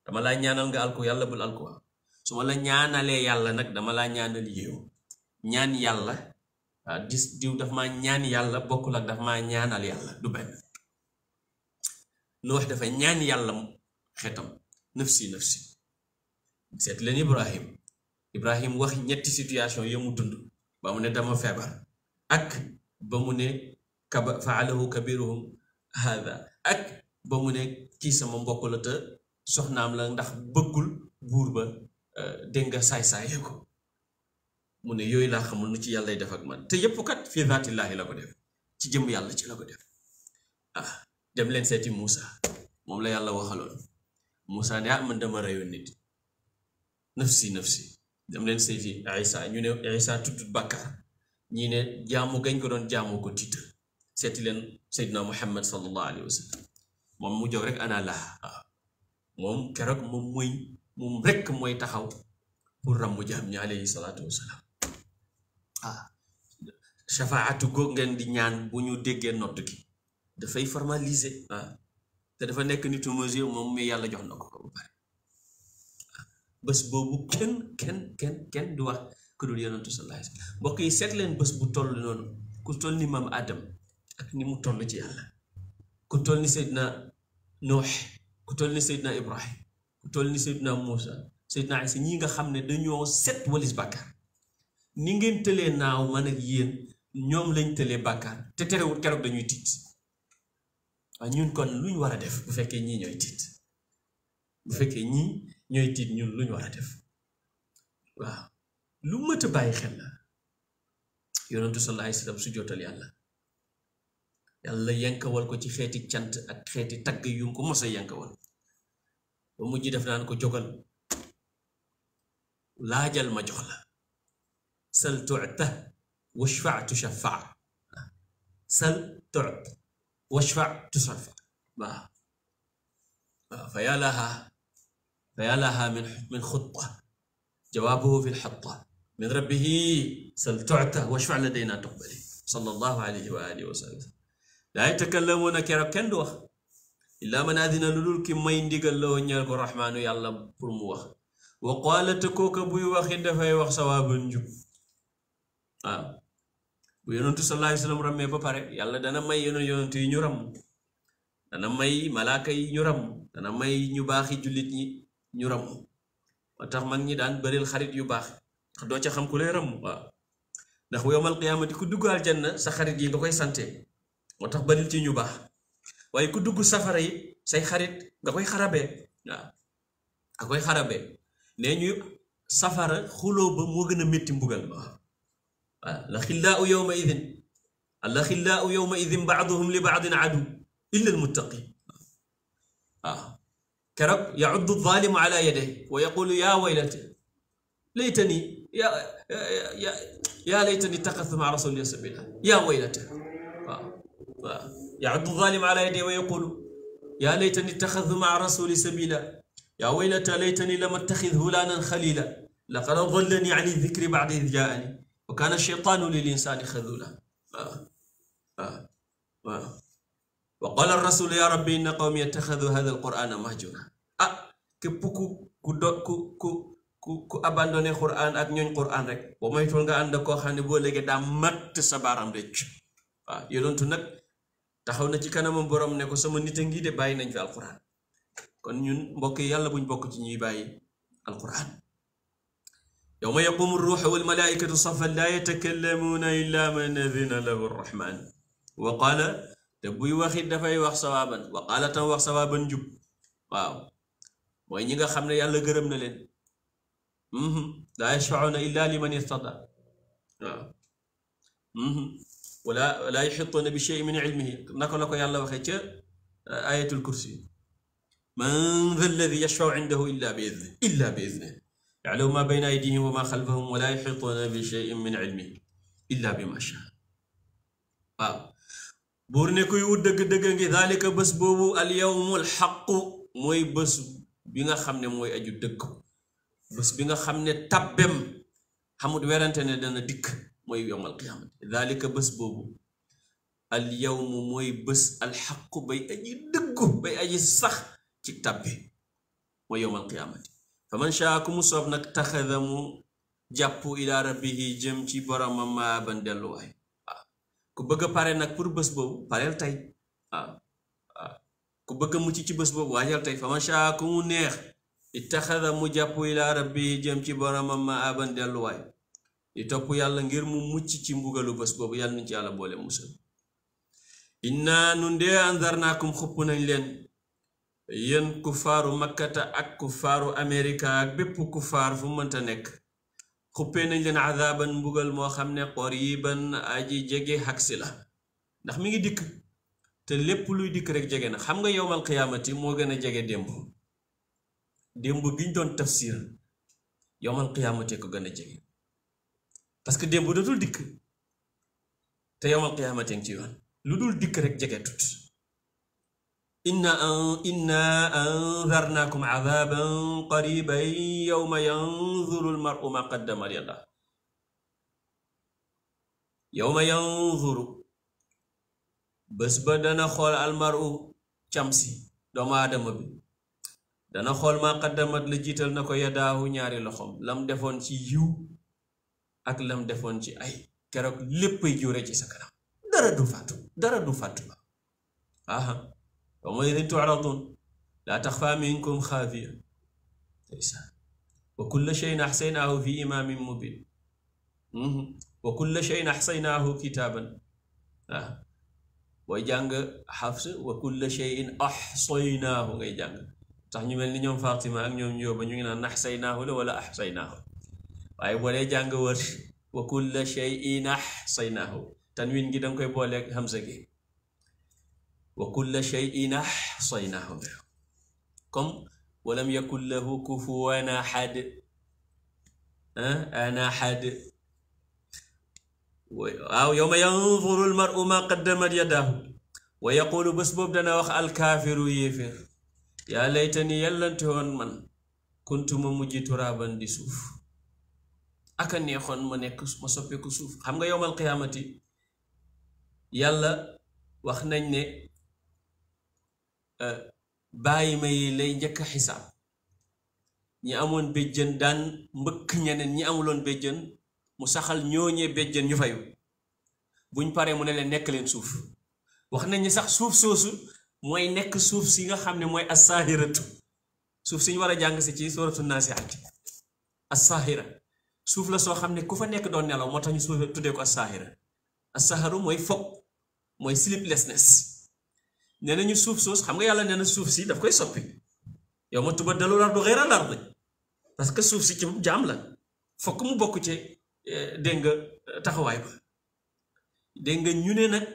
dama laa ñaanal nga alko yàlla bul alko su ma la ñaanalee yàlla nag dama laa ñaanal yéew ñaan yàlla waaw diw daf maa ñaan yàlla bokkul ak daf maa ñaanal yàlla du benn noox dafa ñaan yàlla xetam nafsi nafsi seet leen ibrahim wax ñetti situation ya mu dund ba mu ne dama feebar ak ba mu ne faalahu kabiruhum hada ak ba mu ne kii sama mbokk la te soxnaam la ndax bëggul buur ba dégg nga saay-saayee ko mu ne yooyu laa xamul nu ci yàlla def ak man te yépp kat fii zaatillaahi la ko def ci jëm yàlla ci la ko def dem leen seeti Muusa moom la yàlla waxaloon Muusa ne man dama reyoon nit nafsi nafsi dem leen seeti Isa ñu ne Isa tuddut bàkkaar ñii ne jaamu gañ ko doon jaamu ko tiita seeti leen Seydina Muhammad sallallahu alayhi wa sallam moom mu jóg rek ana laa moom keroog moom rekk mooy taxaw pour ràmmu jaam ñi alayhi salaatu wasalaam shafaatu goog ngeen di ñaan bu ñu déggee nodd gi dafay formaliser te dafa nekk nitu mesure moom mais yàlla jox na ko ba pare bés boobu kenn du wax ku dul yonentu sallallahu alayhi wasallam mbokk yi seet leen bés bu toll noonu ku toll ni maam Adam ak ni mu toll ci yàlla ku toll ni Seydina Nuux ku toll ni Seydina Ibrahim ku toll ni Seydina Muusa Seydina Isa ñi nga xam ne dañoo set walis bàkkaar ni ngeen tëlee naaw man ak yéen ñoom lañ tëlee bàkkaar te terewul keroog dañuy tiit waaye ñun kon luñ war a def bu fekkee ñii ñooy tiit bu fekkee ñii ñooy tiit ñun luñ war a def waaw lu mët a bàyyi xel la yonentu sallallahu alayhi wasallam su jootal yàlla yankawal ko ci xeeti cant ak xeeti tagg yu ko mos a yankawal ba mujj def naan ko jógal laajal ma jox la sal tu'ta washfa tushaffa sal tu'ta washfa tushaffa waaw fa yaa laha min xutta jawaabuhu fi lxatta min rabbihi sal tu'ta washfa ladayna tuqbali sallallahu alayhi wa alihi wa sallam laa yatakallamuuna keroog kenn du wax illaa man adina lu dul ki may ndigal la ñeel ko rahmaanu yàlla pour mu wax wa qaala te kooka buy waxi dafay wax sawaaban njub waaw bu yonentu sallallahu alayhi wa sallam rammee ba pare yàlla dana may yonentu yi ñu ram dana may malaaka yi ñu ram dana may ñu baaxi jullit ñi ñu ram moo tax mag ñi daan bëril xarit yu baax ndax doo ca xam ku lay ram waaw ndax yawmal qiyaamati ku dugg aljanna sa xarit yi nga koy sante moo tax bëril ci ñu baax waaye ku dugg safara yi say xarit nga koy xarabee waaw nga koy xarabee nee ñu safara xuloo ba moo gën a métti mbugal ba waaw الأخلاء يومئذ بعضهم لبعض عدو إلا المتقين كرب يعض الظالم على يديه ويقول يا ويلتي ليتني يا ليتني اتخذت مع رسول الله سبيلا يا ويلته يعض الظالم على يديه ويقول يا ليتني اتخذت مع رسول سبيلا يا ويلتى ليتني لم اتخذ فلانا خليلا لقد ضلني عن الذكر بعد إذ جاءني وكان الشيطان للإنسان خذولا وقال الرسول يا ربي إن قومي اتخذوا هذا القرآن مهجورا ku abandonné Qur'an ak ñooñ Qur'an rek boo moytuwul nga ànd koo xam ne boo léegi daa matt sa baaram rëcc waaw yonentu nag taxaw na ci kanamam borom ne ko sama nit a ngi de bàyyi nañ fi alquran kon ñun mbokk yi yàlla buñ bokk ci ñuy bàyyi alquran yawma yaqumu ruuhu wal malaa'ikatu saffan laa yatakallamuuna illaa man adina lahu arrahman wa qaala te buy waxit dafay wax sawaaban wa qaala tam wax sawaaban jub waaw mooy ñi nga xam ne yàlla gërëm na leen laa yashfa'uuna illaa liman irtadaa waaw wala yuhiituuna bi shay'in min ilmihi naka la ko yàlla waxee ca ayatul kursi man dha alladi yashfa'u indahu illa bi idnihi ya'lamu ma bayna aydihim wa ma khalfahum wa la yuhiituuna bi shay'in min ilmihi illa bima sha'a waaw buur ne kuy wut dëgg-dëgg ngi daalika bés boobu al yawmul xaqu mooy bés bi nga xam ne mooy aju dëgg bés bi nga xam ne tabbem xamut werante ne dana dikk mooy yawmal qiyaamati daalika bés boobu al yawmu mooy bés al xaqu bay aji dëggu bay aji sax ci tabbi mooy yawmal qiyaamati fa man shaa ku mu soob nag taxada mu jàpp ila rabbihi jëm ci boromam maaban delluwaay waaw ku bëgg a pare nag pour bés boobu pareel tey waaw ku bëgg a mucc ci bés boobu waajal tey fa man shaa ku mu neex ittaxada mu jàpp ila rabbihi jëm ci boromam maaban delluwaay di topp yàlla ngir mu mucc ci mbugalu bés boobu yàlla nañ ci yàlla boole musal inna nun dee andarnaakum xupp nañ leen yéen kuffaaru makkata ak kuffaaru amerika ak bépp kuffaar fu mënta nekk xuppee nañ leen azaaban mbugal moo xam ne qariban aji jege xagsi la ndax mi ngi dikk te lépp luy dikk rek jege na xam nga yowmal qiyaamati moo gën a jege démb giñ doon tafsir yowmal qiyaamati ko gën a jege parce que démb dootul dikk te yowmal qiyaamati ngi ci yoon lu dul dikk rek jege tut inna anzarnaakum azaaban qariban yawma yanzuru almar'u ma qaddamat yadahu yawma yanzuru bés ba dana xool almar'u camsi doomu aadama bi dana xool ma qaddamat la jiital na ko yadaahu ñaari loxom lam defoon ci yiw ak lam defoon ci ay keroog léppay jure ci sa kanam dara du fàttu aha yawma idin tu'radun laa taxfaa minkum xaafiya wa kulla shay'in ahsaynaahu fi imaamin mubin wa kulla shay'in ahsaynaahu kitaaban booy jàng Xafs wa kulla shay'in ahsaynaahu ngay jàng tax ñu mel ni ñoom Fatima ak ñoom Njóoba ñu ngi naan ahsaynaahu la wala ahsaynaahu waaye boo dee jàng wër wa kulla shay'in ahsaynaahu tanwin gi danga koy booleeg hamza gi wa kulla shay'in ahsaynaahu comme walam yakun lahu kufuwan ahad waaw yawma yanzuru almar'u ma qaddamat yadahu wa yaqulu bés boobu dana wax alkaafiru yéeféer yaa laytani yellante woon man kuntuma mujj turaaban di suuf aka neexoon ma nekk ma soppeeku suuf xam nga yowmal qiyaamati yàlla wax nañ ne bàyyi ma yi lay njëkk a xisaab ñi amoon béjjën daan mbëkk ñeneen ñi amuloon béjjën mu saxal ñooñee béjjën ñu fayu buñ paree mu ne leen nekk leen suuf wax nañ ni sax suuf soosu mooy nekk suuf si nga xam ne mooy as-saahiratu suuf si ñu war a jàng si ci suuratu naasi'aat as-saahira suuf la soo xam ne ku fa nekk doon nelaw moo tax ñu suuf tuddee ko as-saahira as-saharu mooy fog mooy sleeplessness nee nañu suuf soosu xam nga yàlla nee na suuf si daf koy soppi yow ma tubaddalu l-ardu ghayra l-ardi parce que suuf si ci jaam la fokk mu bokk ci dégg nga taxawaay ba dégg nga ñu ne nag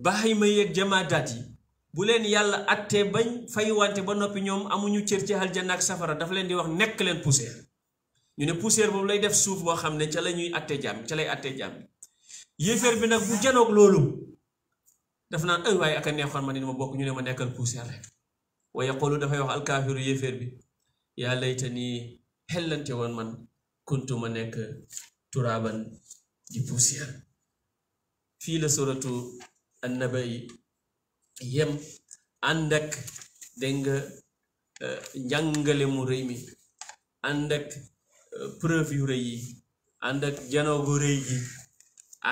bàyyi ma yeeg jamaadaat yi bu leen yàlla attee bañ fayuwante ba noppi ñoom amuñu cër ci aljanna ak safara dafa leen di wax nekk leen poussière ñu ne poussière boobu lay def suuf boo xam ne ca la ñuy attee jaam ca lay attee jaam yéeféer bi nag bu janoog loolu daf naan ay waaye ak a neexoon ma ne ma bokk ñu ne ma nekkal poussière rek wa yaqulu dafay wax alkaafiru yéeféer bi yaa layta nii xellante woon man kuntu ma nekk turaaban di poussière fii la suratu annaba yi yem ànd ak dégg nga njàngale mu rëy mi ànd ak preuve yu rëy yi ànd ak janoogu rëy gi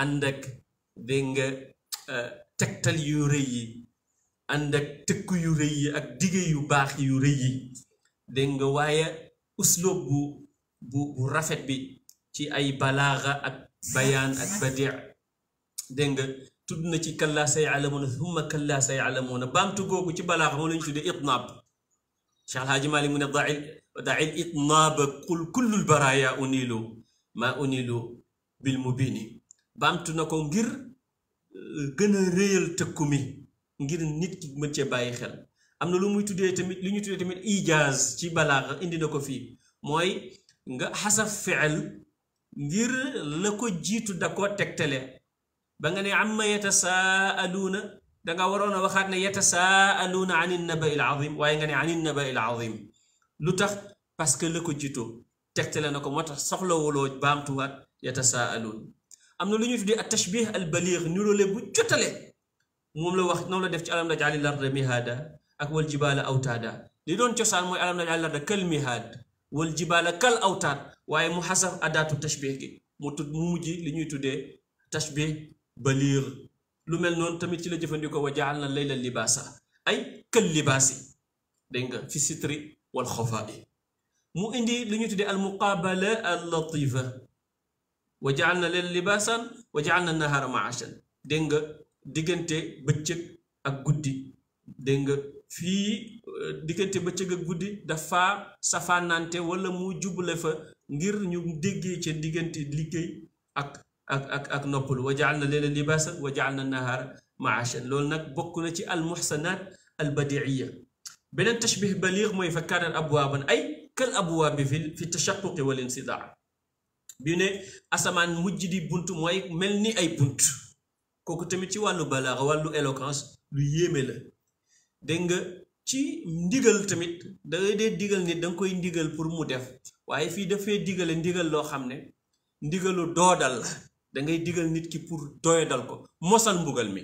ànd ak dégg nga tegtal yu rëy yi ànd ak tëkku yu rëy yi ak dige yu baax yu rëy yi dégg nga waaye usloob bu rafet bi ci ay balaaxa ak bayaan ak badi' dégg nga tudd na ci kallaa saya'lamuuna thumma kallaa saya'lamuuna baamtu googu ci balaaxa moom la ñu tuddee itnaab Cheikh El Hadj Malick mu ne da'il itnaaba qul kullul baraaya unilu maa unilu bil mubiini baamtu na ko ngir gën a réyal tëkku mi ngir nit ki mën cee bàyyi xel am na lu muy tuddee tamit lu ñu tuddee tamit ijaaz ci balaaxa indi na ko fii mooy nga xasaf fi'l ngir la ko jiitu da koo tegtale ba nga ne amma yatasaaluuna danga waroon a waxaat ne yatasaaluuna an nabai al azim waaye nga ne an nabai al azim lu tax parce que la ko jiitu tegtale na ko moo tax soxlawuloo baamtuwaat yatasaaluun am na lu ñuy tuddee at tashbih al baligh niroole bu jotale moom la wax noonu la def ci alam naj'alil arda mihaada ak wal jibaala awtaada li doon cosaan mooy alam naj'alil arda kal mihaad wal jibaala kal awtaad waaye mu xasaf adaatu tashbih gi mu mujj li ñuy tuddee tashbih baligh lu mel noonu tamit ci la jëfandikoo wa ja'alna layla libaasa ay kal libaasi dégg nga fi sitri wal xafaa'i mu indi li ñuy tuddee al muqaabala al latifa wa ja'alna layla libaasan wa ja'alna nahaara ma'ashan dégg nga diggante bëccëg ak guddi dégg nga fii diggante bëccëg ak guddi dafa safaanante wala mu jubale fa ngir ñu déggee ca diggante liggéey ak noppalu wa ja'alna layla libaasan wa ja'alna nahaara ma'ashan loolu nag bokk na ci al muhsanaat al badi'iyya beneen tashbih baligh mooy fa kaanat abwaaban ay kal abwaabi fi tashaqquqi wal insidaa bi ne asamaan mujj di bunt mooy mel ni ay bunt kooku tamit ci wàllu balaaxa wàllu éloquence lu yéeme la dégg nga ci ndigal tamit dangay dee digal nit danga koy ndigal pour mu def waaye fii dafay digale ndigal loo xam ne ndigalu doodal la dangay digal nit ki pour doyadal ko mosal mbugal mi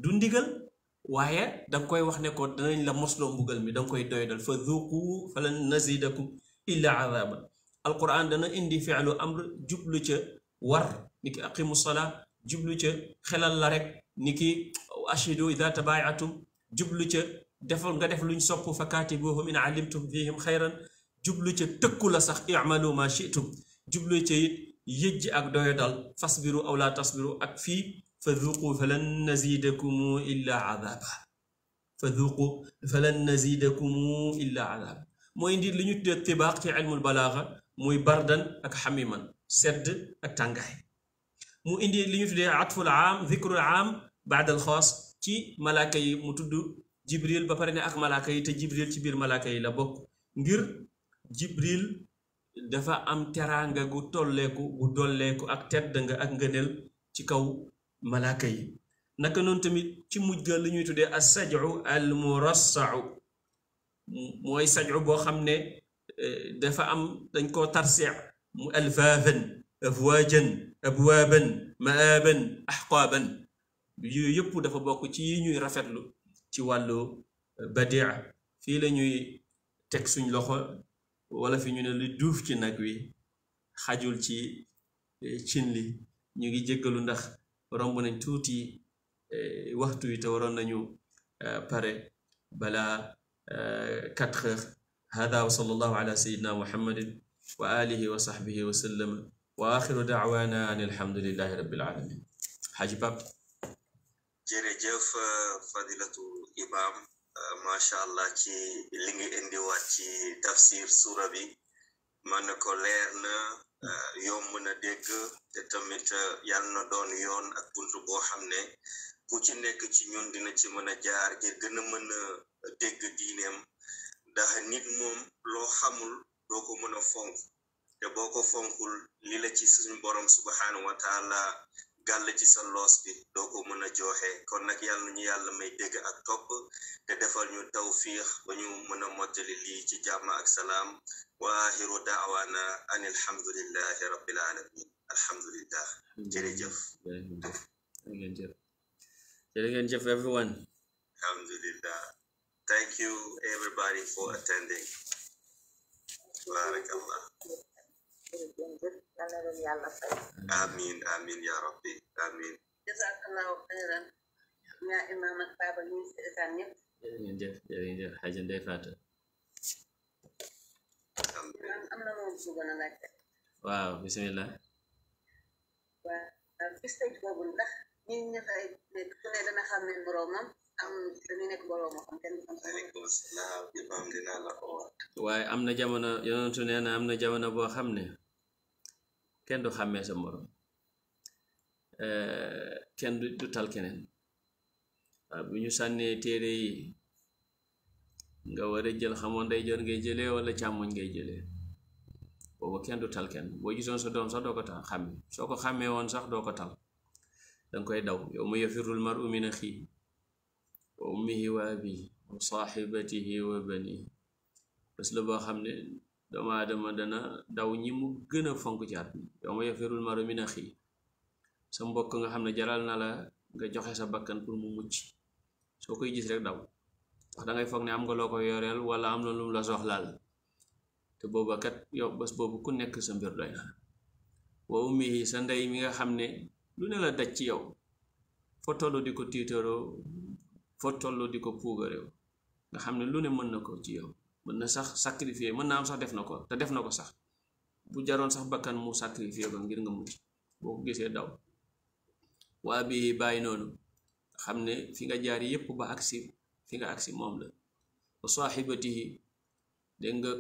du ndigal waaye danga koy wax ne ko danañ la mosloo mbugal mi danga koy doyadal fa dhuqu falan nazidakum illa azaba alquran dana indi fi'lu amr jublu ca war ni ki aqimu salaa jublu ca xelal la rek ni ki ashidu idha tabayatum jublu ca defal nga def luñ sopp fa kaatibuhum in alimtum fihim xayran jublu ca tëkku la sax i'malu ma shi'tum jublu ca it yëjj ak doyadal fasbiru aw la tasbiru ak fii fa dhuqu falan nazidakum illa adaba fa dhuqu falan nazidakum illa adaba mooy indi li ñu tuddee tibaaq ci ilmul balaaxa muy bardan ak xamiman sedd ak tàngaay mu indi li ñu tuddee atful aam dhikrul aam baada al xaas ci malaaka yi mu tudd jibril ba pare ne ak malaaka yi te jibril ci biir malaaka yi la bokk ngir jibril dafa am teraanga gu tolleeku gu dolleeku ak tedd nga ak ngëneel ci kaw malaaka yi naka noonu tamit ci mujj ga li ñuy tuddee as saj'u al murassa'u mooy saj'u boo xam ne dafa am dañ koo tarsi' mu alfaavan afwaajan abwaaban ma'aaban ahqaaban yooyu yëpp dafa bokk ci yi ñuy rafetlu ci wàllu badia fii la ñuy teg suñ loxo wala fi ñu ne lu duuf ci nag wi xajul ci cin li ñu ngi jéggalu ndax romb nañ tuuti waxtu yi te waroon nañu pare bala 4 heures hada wa sallallahu ala sayyidina muhammadin wa alihi wa sahbihi wa sallam wa axiru da'wana an alhamdulillahi rabbil alamin Haji Pap jërëjëf fadilatu imam masha allah ci li nga indiwaat ci tafsir sura bi man na ko leer na yomb na dégg te tamit yàlla na doon yoon ak buntu boo xam ne ku ci nekk ci ñun dina ci mën a jaar ngir gën a mën a dégg diineem ndax nit moom loo xamul doo ko mën a fonk te boo ko fonkul li la ci suñu borom subhanahu wa taala gàll ci sa loos bi doo ko mën a joxe kon nag yàlla na ñu yàlla may dégg ak topp te defal ñu tawfiix ba ñu mën a mottali lii ci jàmm ak salaam wa axiru daawaana an alhamdulillahi rabbil alamin alhamdulillah jërëjëf jërëjëf everyone alhamdulillah thank you everybody for attending barakallah amin amin ya rabbi amin jazakallahu khairan ya imam ak baba ñu seetaan ñëpp jërëjëf Haji Ndeye Fatou am na moom bëggoon a laajte waaw bismillah waaw fi stage boobu ndax ñi ñu fay nekk ku ne dana xam ne boroomam am dañu nekk boroomam xam kenn xam aleykum salaam imam dinaa la oo waaye am na jamono yonentu nee na am na jamono boo xam ne kenn du xàmmee sa morom kenn du tal keneen waaw bu ñu sànnee téere yi nga war a jël xamoon ndeyjoor ngay jëlee wala càmmoñ ngay jëlee boobu kenn du tal kenn boo gisoon sa doom sax doo ko tal xàmme soo ko xàmmee woon sax doo ko tal danga koy daw yow ma yafirul mar'u min axiihi wa ummihi wa abiihi wa saaxibatihi wa baniihi bés la boo xam ne doomu aadama dana daw ñi mu gën a fonk ci àdduna yow ma yafirul mar'u min axiihi sa mbokk nga xam ne jaral na la nga joxe sa bakkan pour mu mucc soo koy gis rek daw wax dangay foog ne am nga loo ko yoreel wala am na lu mu la soxlaal te booba kat yow bés boobu ku nekk sa mbir doy na wa ummihi sa ndey mi nga xam ne lu ne la daj ci yow foo tollu di ko tiitaroo foo tollu di ko puugareew nga xam ne lu ne mën na ko ci yow mën na sax sacrifier mën na am sax def na ko te def na ko sax bu jaroon sax bakkan mu sacrifier ko ngir nga mucc boo ko gisee daw waa bi bàyyi noonu xam ne fi nga jaar yépp ba agsi fi nga agsi moom la wa saaxibatihi dégg nga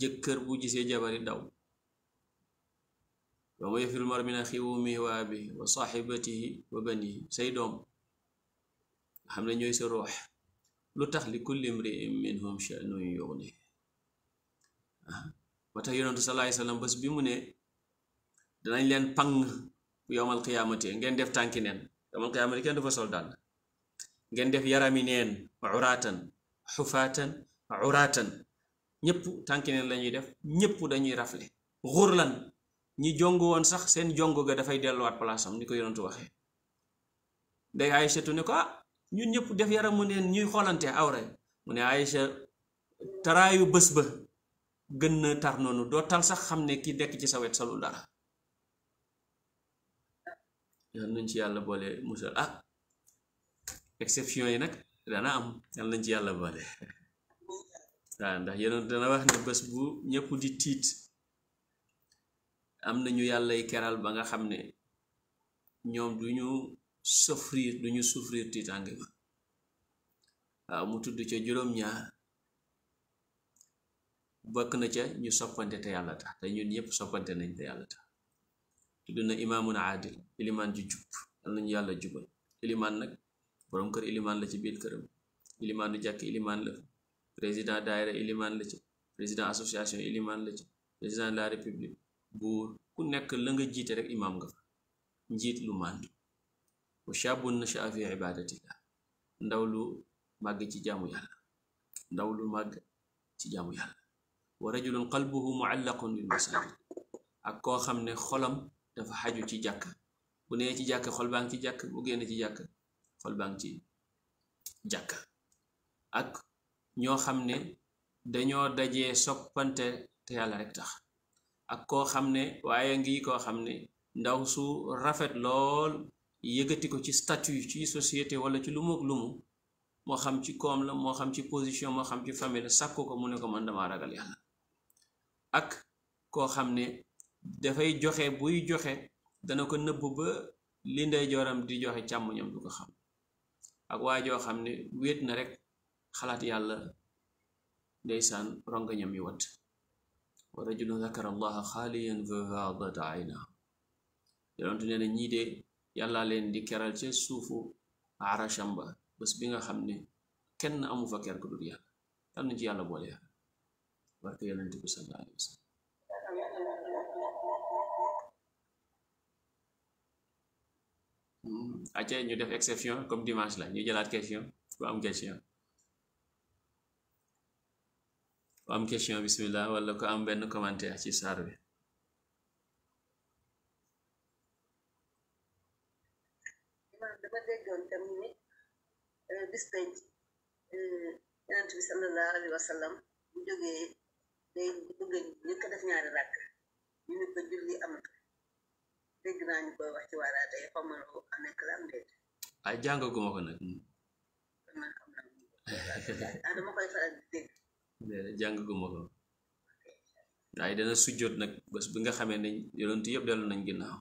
jëkkër bu gisee jabari daw wa ma yafirul mar'u min axiihi wa ummihi wa abiihi wa saaxibatihi wa banihi say doom nga xam ne ñooy sa ruux lu tax li kulli imri'in minhum sha'nun yughnihi moo tax yonentu sallallahu alayhi wa sallam bés bi mu ne danañ leen pang yowmal qiyaamati ngeen def tànki neen yowmal qiyaamati kenn du fa sol dàll ngeen def yarami neen uraatan xufaatan uraatan ñëpp tànki neen lañuy def ñëpp dañuy rafle xurlan ñi jong woon sax seen jong ga dafay delluwaat palaasam ni ko yonentu waxee day Aysatu ne ko ñun ñëpp def yaramu neen ñuy xoolante awra mu ne Aysa taraayu bés ba gën na tar noonu doo tal sax xam ne ki dekk ci sa wet salul dara yal nañ ci yàlla boole musal exception yi nag dana am yal nañ ci yàlla boole waaw ndax yéen dana wax ne bés bu ñëpp di tiit am nañu yàllay keral ba nga xam ne ñoom duñu souffrir tiitaange ba waaw mu tudd ca juróom-ñaar bokk na ca ñu soppante te yàlla tax te ñun ñëpp soppante nañ te yàlla tax tudd na imaamun aadil ilimaan ju jub yal nañu yàlla jubal ilimaan nag boroom kër ilimaan la ci biir këram ilimaan du jàkk ilimaan la président daayira ilimaan la ci président association ilimaan la ci président de la république buur ku nekk la nga jiite rek imaam nga fa njiit lu màndu wa shaabun nasha'a fi ibadatillah ndaw lu màgg ci jaamu yàlla ndaw lu màgg ci jaamu yàlla wa rajulun qalbuhu mu'allaqun bil masajid ak koo xam ne xolam dafa xaju ci jàkk bu nee ci jàkk xol baa ngi ci jàkk bu génn ci jàkk xol baa ngi ci jàkka ak ñoo xam ne dañoo dajee soppante te yàlla rek tax ak koo xam ne waaye ngi koo xam ne ndaw su rafet lool yëgati ko ci statut ci société wala ci lumu ak lumu moo xam ci koom la moo xam ci position moo xam ci famille la sàkku ko mu ne ko man dama ragal yàlla ak koo xam ne dafay joxe buy joxe dana ko nëbb ba li ndeyjooram di joxe càmmoñam du ko xam ak waa joo xam ne wéet na rek xalaat yàlla ndeysaan rongañam yi wat wa rajulun zakara allaha xaaliyan fa faadat aynahu yonentu nee na ñii de yàlla leen di keral ca suufu arasham ba bés bi nga xam ne kenn amu fa ker ko dul yàlla yal na ci yàlla boole yàlla barke yonent bi sallallahu alayhi wa sallam acca ñu def exception comme dimanche la ñu jëlaat question ku am question bismillah wala ko am benn commentaire ci saar bi dama déggoon tam ni bis penc yonent bi sallallahu alayhi wa sallam bu jógee day bëgg njëkk def ñaari rakk ñu ne ko julli amatu dégg naa ñu koy wax ci waaraate yi xaw ma lu nekk la am déet ay jàngaguma ko nag dama koy faral di dégg jàngaguma ko waaye dana sujjóot nag bés bi nga xamee ne yonent yëpp dellu nañ ginnaaw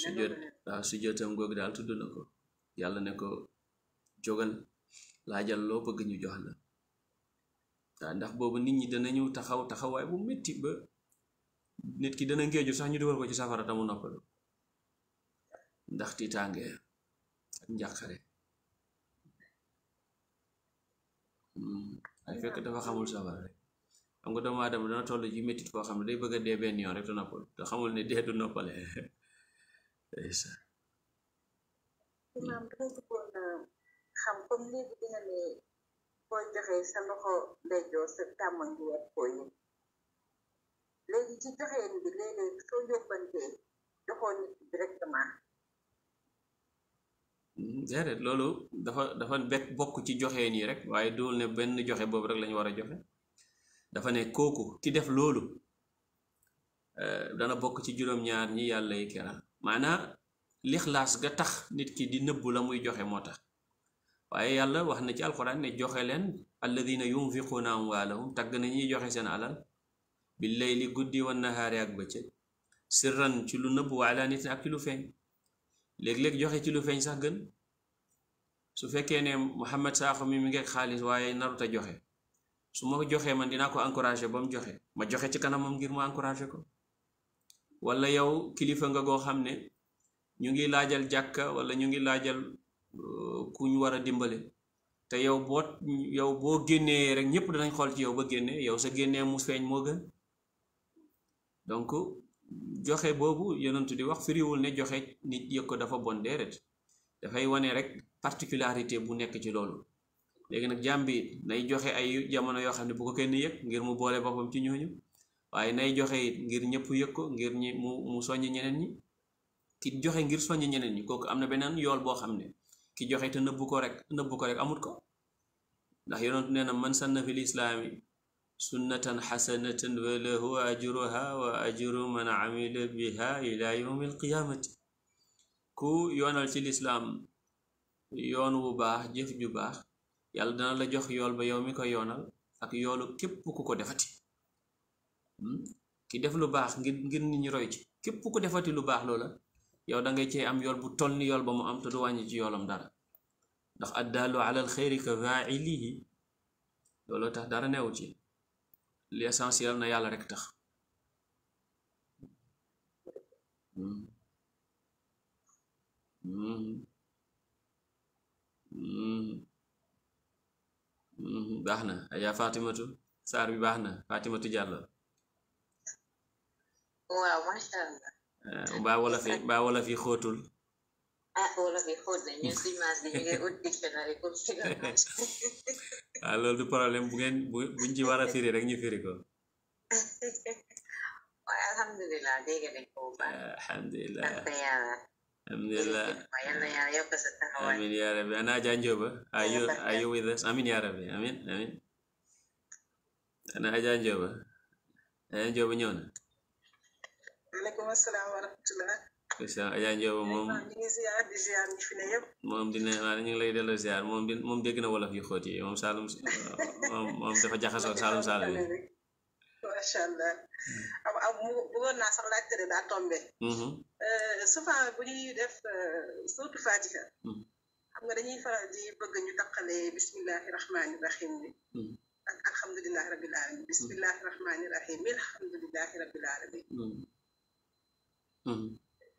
sujjóot waaw sujjóotam googu daal tudd na ko yàlla ne ko jógal laajal loo bëgg ñu jox la waaw ndax boobu nit ñi danañu taxawaay bu metti ba nit ki dana ngéeju sax ñu dugal ko ci safara tamu noppalu ndax tiitaange ak njàqare ay fekk dafa xamul safara rek xam nga doomu aadama dana toll ci mettit koo xam ne day bëgg a dee benn yoon rek te noppalu te xamul ne dee du noppale imaam dama bëggoon xam comme léegi dina ne boo joxee sa loxo ndeyjoor sa càmmoñ bi wet koo yi léegi ci joxeen bi léeg-léeg soo yóbbantee joxoo nit directement déedéet loolu dafa bokk ci joxeen yi rek waaye duul ne benn joxe boobu rek lañu war a joxe dafa ne kooku ki def loolu dana bokk ci juróom-ñaar ñi yàlla yi keral maanaa lixlaas ga tax nit ki di nëbbu la muy joxe moo tax waaye yàlla wax na ci alxuraan ne joxe leen alladina yunfiquuna amwaalahum tagg na ñuy joxe seen alal bil layli guddi wan nahaari ak bëccëg sirran ci lu nëbb wa alaaniyatin ak ci lu feeñ léeg-léeg joxe ci lu feeñ sax gën su fekkee ne Muhammad Sakho mi ngi xaalis waaye narut a joxe su ma ko joxee man dinaa ko encouragé ba mu joxe ma joxe ci kanamam ngir mu encouragé ko wala yow kilifa nga goo xam ne ñu ngi laajal jàkka wala ñu ngi laajal ku ñu war a dimbale te yow boo génnee rek ñëpp danañ xool ci yow ba génne yow sa génnee mu feeñ moo gën donc joxe boobu yonentu di wax firiwul ne joxe nit yëg ko dafa bon déedéet dafay wane rek particularité bu nekk ci loolu léegi nag jaam bi nay joxe ay jamono yoo xam ne bu ko kenn yëg ngir mu boole boppam ci ñooñu waaye nay joxe it ngir ñëpp yëg ko ngir ñi mu soññ ñeneen ñi ki joxe ngir soññ ñeneen ñi kooku am na beneen yool boo xam ne ki joxe te nëbbu ko rek amut ko ndax yonentu nee na man sanna fil islaami sunnatan xasanatan wa lahu ajruha wa ajru man amila biha ila yawmi alqiyamati ku yoonal ci lislaam yoon wu baax jëf ju baax yàlla dana la jox yool ba yow mi ko yoonal ak yoolu képp ku ko defati ki def lu baax ngir nit ñi roy ci képp ku defati lu baax loola yow da ngay cee am yool bu toll ni yool ba mu am te du wàññi ci yoolam dara ndax addaalu ala alxeyri ka faa'ilihi looloo tax dara neewu ci l'essentiel na yàlla rek tax baax na ayaa Fatimatu saar bi baax na Fatimatu Jàllo waaw masha Allah mbaa wala fi xóotul wala fi xóot na ñun si maas bi ñu ngi ut dictionnaire pour waaw loolu du problème buñ ci war a firi rek ñu firi ko waaye alhamdulilah dégg nañ ko bu baax alhamdulilah sant yàlla alhamdulillah yàlla yaa yokk sa taxawaay amin ya rabbi ana Aja Njoba are you with us amin ya rabbi amin amin ana Aja Njoba ñëw na aleykum asalaam wa rahmatullah Aja Njoba moom ñu ngi ziar di ziar ñi fi ne yëpp moom dina waa ñu ngi lay delloo ziar moom dégg na wolof yu xóot yi moom Saalum moom dafa jaxasoo Saalum yi macha allah am bëggoon naa sax laajte de daa tombé souvent bu ñuy def surtout Fatiha xam nga dañuy faral di bëgg ñu taqale bismillahi rahmani rahim bi ak alhamdulilahi rabbil alamin bismillahi rahmani rahim alhamdulilahi rabbil alamin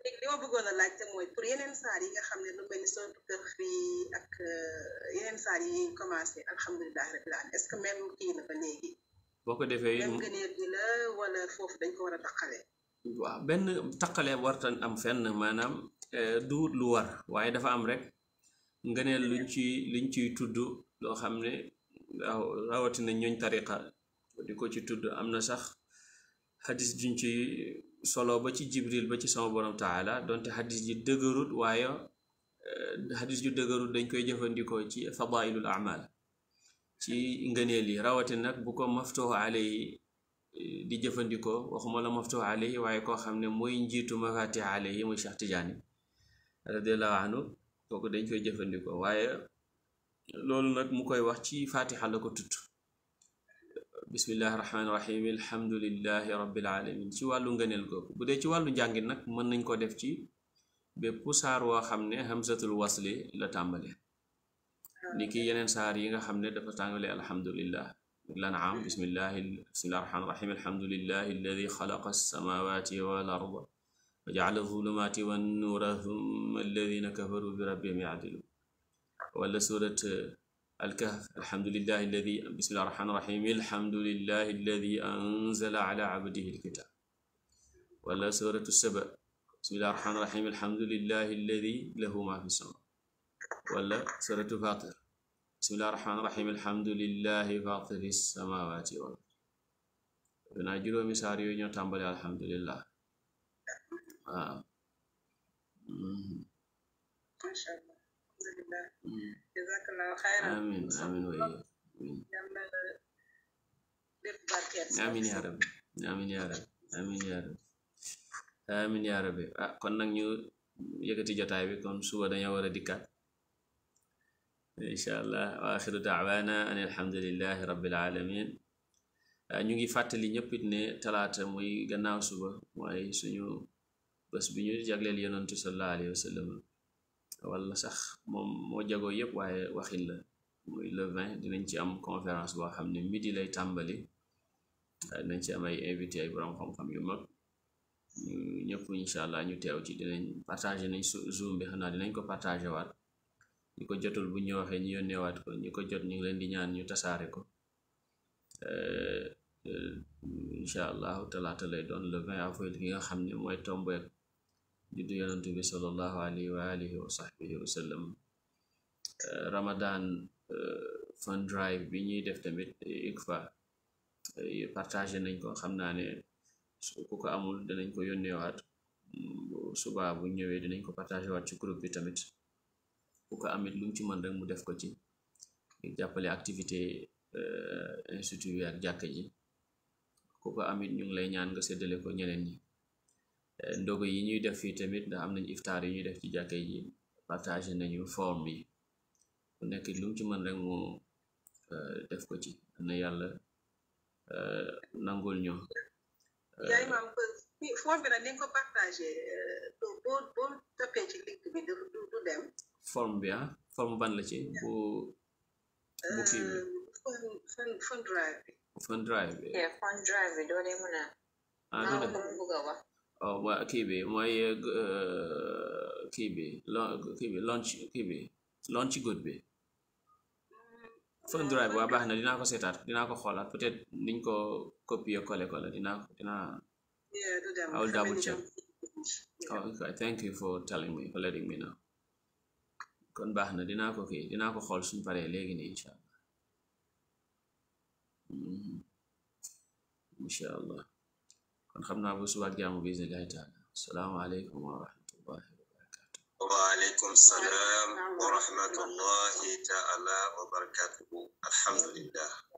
léegi li ma bëggoon a laajte mooy pour yeneen saar yi nga xam ne lu mel ni surtout kër fii ak yeneen saar yi commencé alhamdulilahi rabbil alamin est-ce que même kii na ba léegi boo ko defee même gëneel gi la wala foofu dañ ko war a taqale waaw benn taqale wartan am fenn maanaam du lu war waaye dafa am rek ngëneel luñ ciy tudd loo xam ne rawatina ñooñ tariqa di ko ci tudd am na sax xadis juñ ci solo ba ci Jibril ba ci sama borom taala donte xadis ji dëgërut waaye xadis ju dëgërut dañ koy jëfandikoo ci fadailul amal ci ngëneel yi rawatina nag bu ko maftuhu alayhi di jëfandikoo waxuma la maftuhu alayhi waaye koo xam ne mooy njiitu mafatih alayhi muy Cheikh Tidiane radiallahu anhu kooku dañ koy jëfandikoo waaye loolu nag mu koy wax ci fatiha la ko tudd bismillahi rahmaani rahim alhamdulillahi rabbil alamin ci wàllu ngëneel googu bu dee ci wàllu njàngin nag mën nañ ko def ci bépp saar woo xam ne hamzatul wasli la tàmbale ni ki yeneen saar yi nga xam ne dafa tàngale alhamdulillah lan'am bismillahi rahmaani rahim alhamdulillahi alladi xalaqa as-samawati wal arda wa ja'ala adh-dhulumati wan nuura thumma alladhina kafaru bi rabbihim ya'dilun wala surat al-kahf alhamdulillahi alladi bismillahi rahmaani rahim alhamdulillahi alladi anzala ala abdihi al-kitab wala suratu saba bismillahi rahmaani rahim alhamdulillahi alladi lahu ma fi sama wala suratu fatir bismillahi rahmaani rahim alhamdulillahi fatiri samawati wal ard naa juróomi saar yooyu ñoo tàmbale alhamdulillah waaw masha Allah alhamdulillah jazakallahu khairan amin amin wa amin ya rabbi amin ya rabbi amin ya rabbi amin ya rabbi kon nag ñu yëkkati jotaay bi kon suba dañoo war a dikkaat insha allah wa axiru da'wana an alhamdulillahi rabbil alamin ñu ngi fàttali ñëpp it ne talaata muy gannaaw suba mooy suñu bés bi ñu jagleel yonantu sallallahu alayhi wa sallam wala sax moom moo jagoo yëpp waaye waxin la muy le 20 dinañ ci am conférence boo xam ne midi lay tàmbali dinañ ci am ay invité ay borom xam-xam yu mag ñu ñëpp insha allah ñu teew ci dinañ partagé nañ zoom bi xanaa dinañ ko partagé waat ñi ko jotul bu ñu waxee ñu yónneewaat ko ñi ko jot ñu ngi leen di ñaan ñu tasaare ko insha allahu talaata lay doon le 20 avril gi nga xam ne mooy tombeek juddu yonent bi sallallahu alayhi wa alihi wa sahbihi wa sallam ramadan fund drive bi ñuy def tamit ICFA partagé nañ ko xam naa ne ku ko amul dinañ ko yónneewaat suba bu ñëwee dinañ ko partagé waat ci groupe bi tamit ku ko amit lu mu ci mën rek mu def ko ci jàppale activité institut bi ak jàkka ji ku ko amit ñu ngi lay ñaan nga séddale ko ñeneen ñi ndogo yi ñuy def fii tamit ndax am nañ iftaar yi ñuy def ci jàkka ji partagé nañu forme yi ku nekk lu mu ci mën rek mu def ko ci na yàlla nangul ñu yaay maam forme bi nag ni nga ko partagé boo toppee ci link bi du dem forme bi forme ban la ci bu kii bi fund drive bi fund drive bi fund drive bi doo dee mën a du dem bëgg a wax waa kii bi mooy kii bi launch good bi fund drive waa baax na dinaa ko seetaat dinaa ko xoolaat peut-être niñ ko copier coller ko la dinaa I will double check. Okay, thank you for telling me, for letting me know. kon baax na dinaa ko xool suñ paree léegi nii insha allah kon xam naa bu suba ak jaamu bi iznillaahi taala assalaamu aleykum wa rahmatullahi wa barakatuh السلام ورحمة الله تعالى وبركاته. الحمد لله.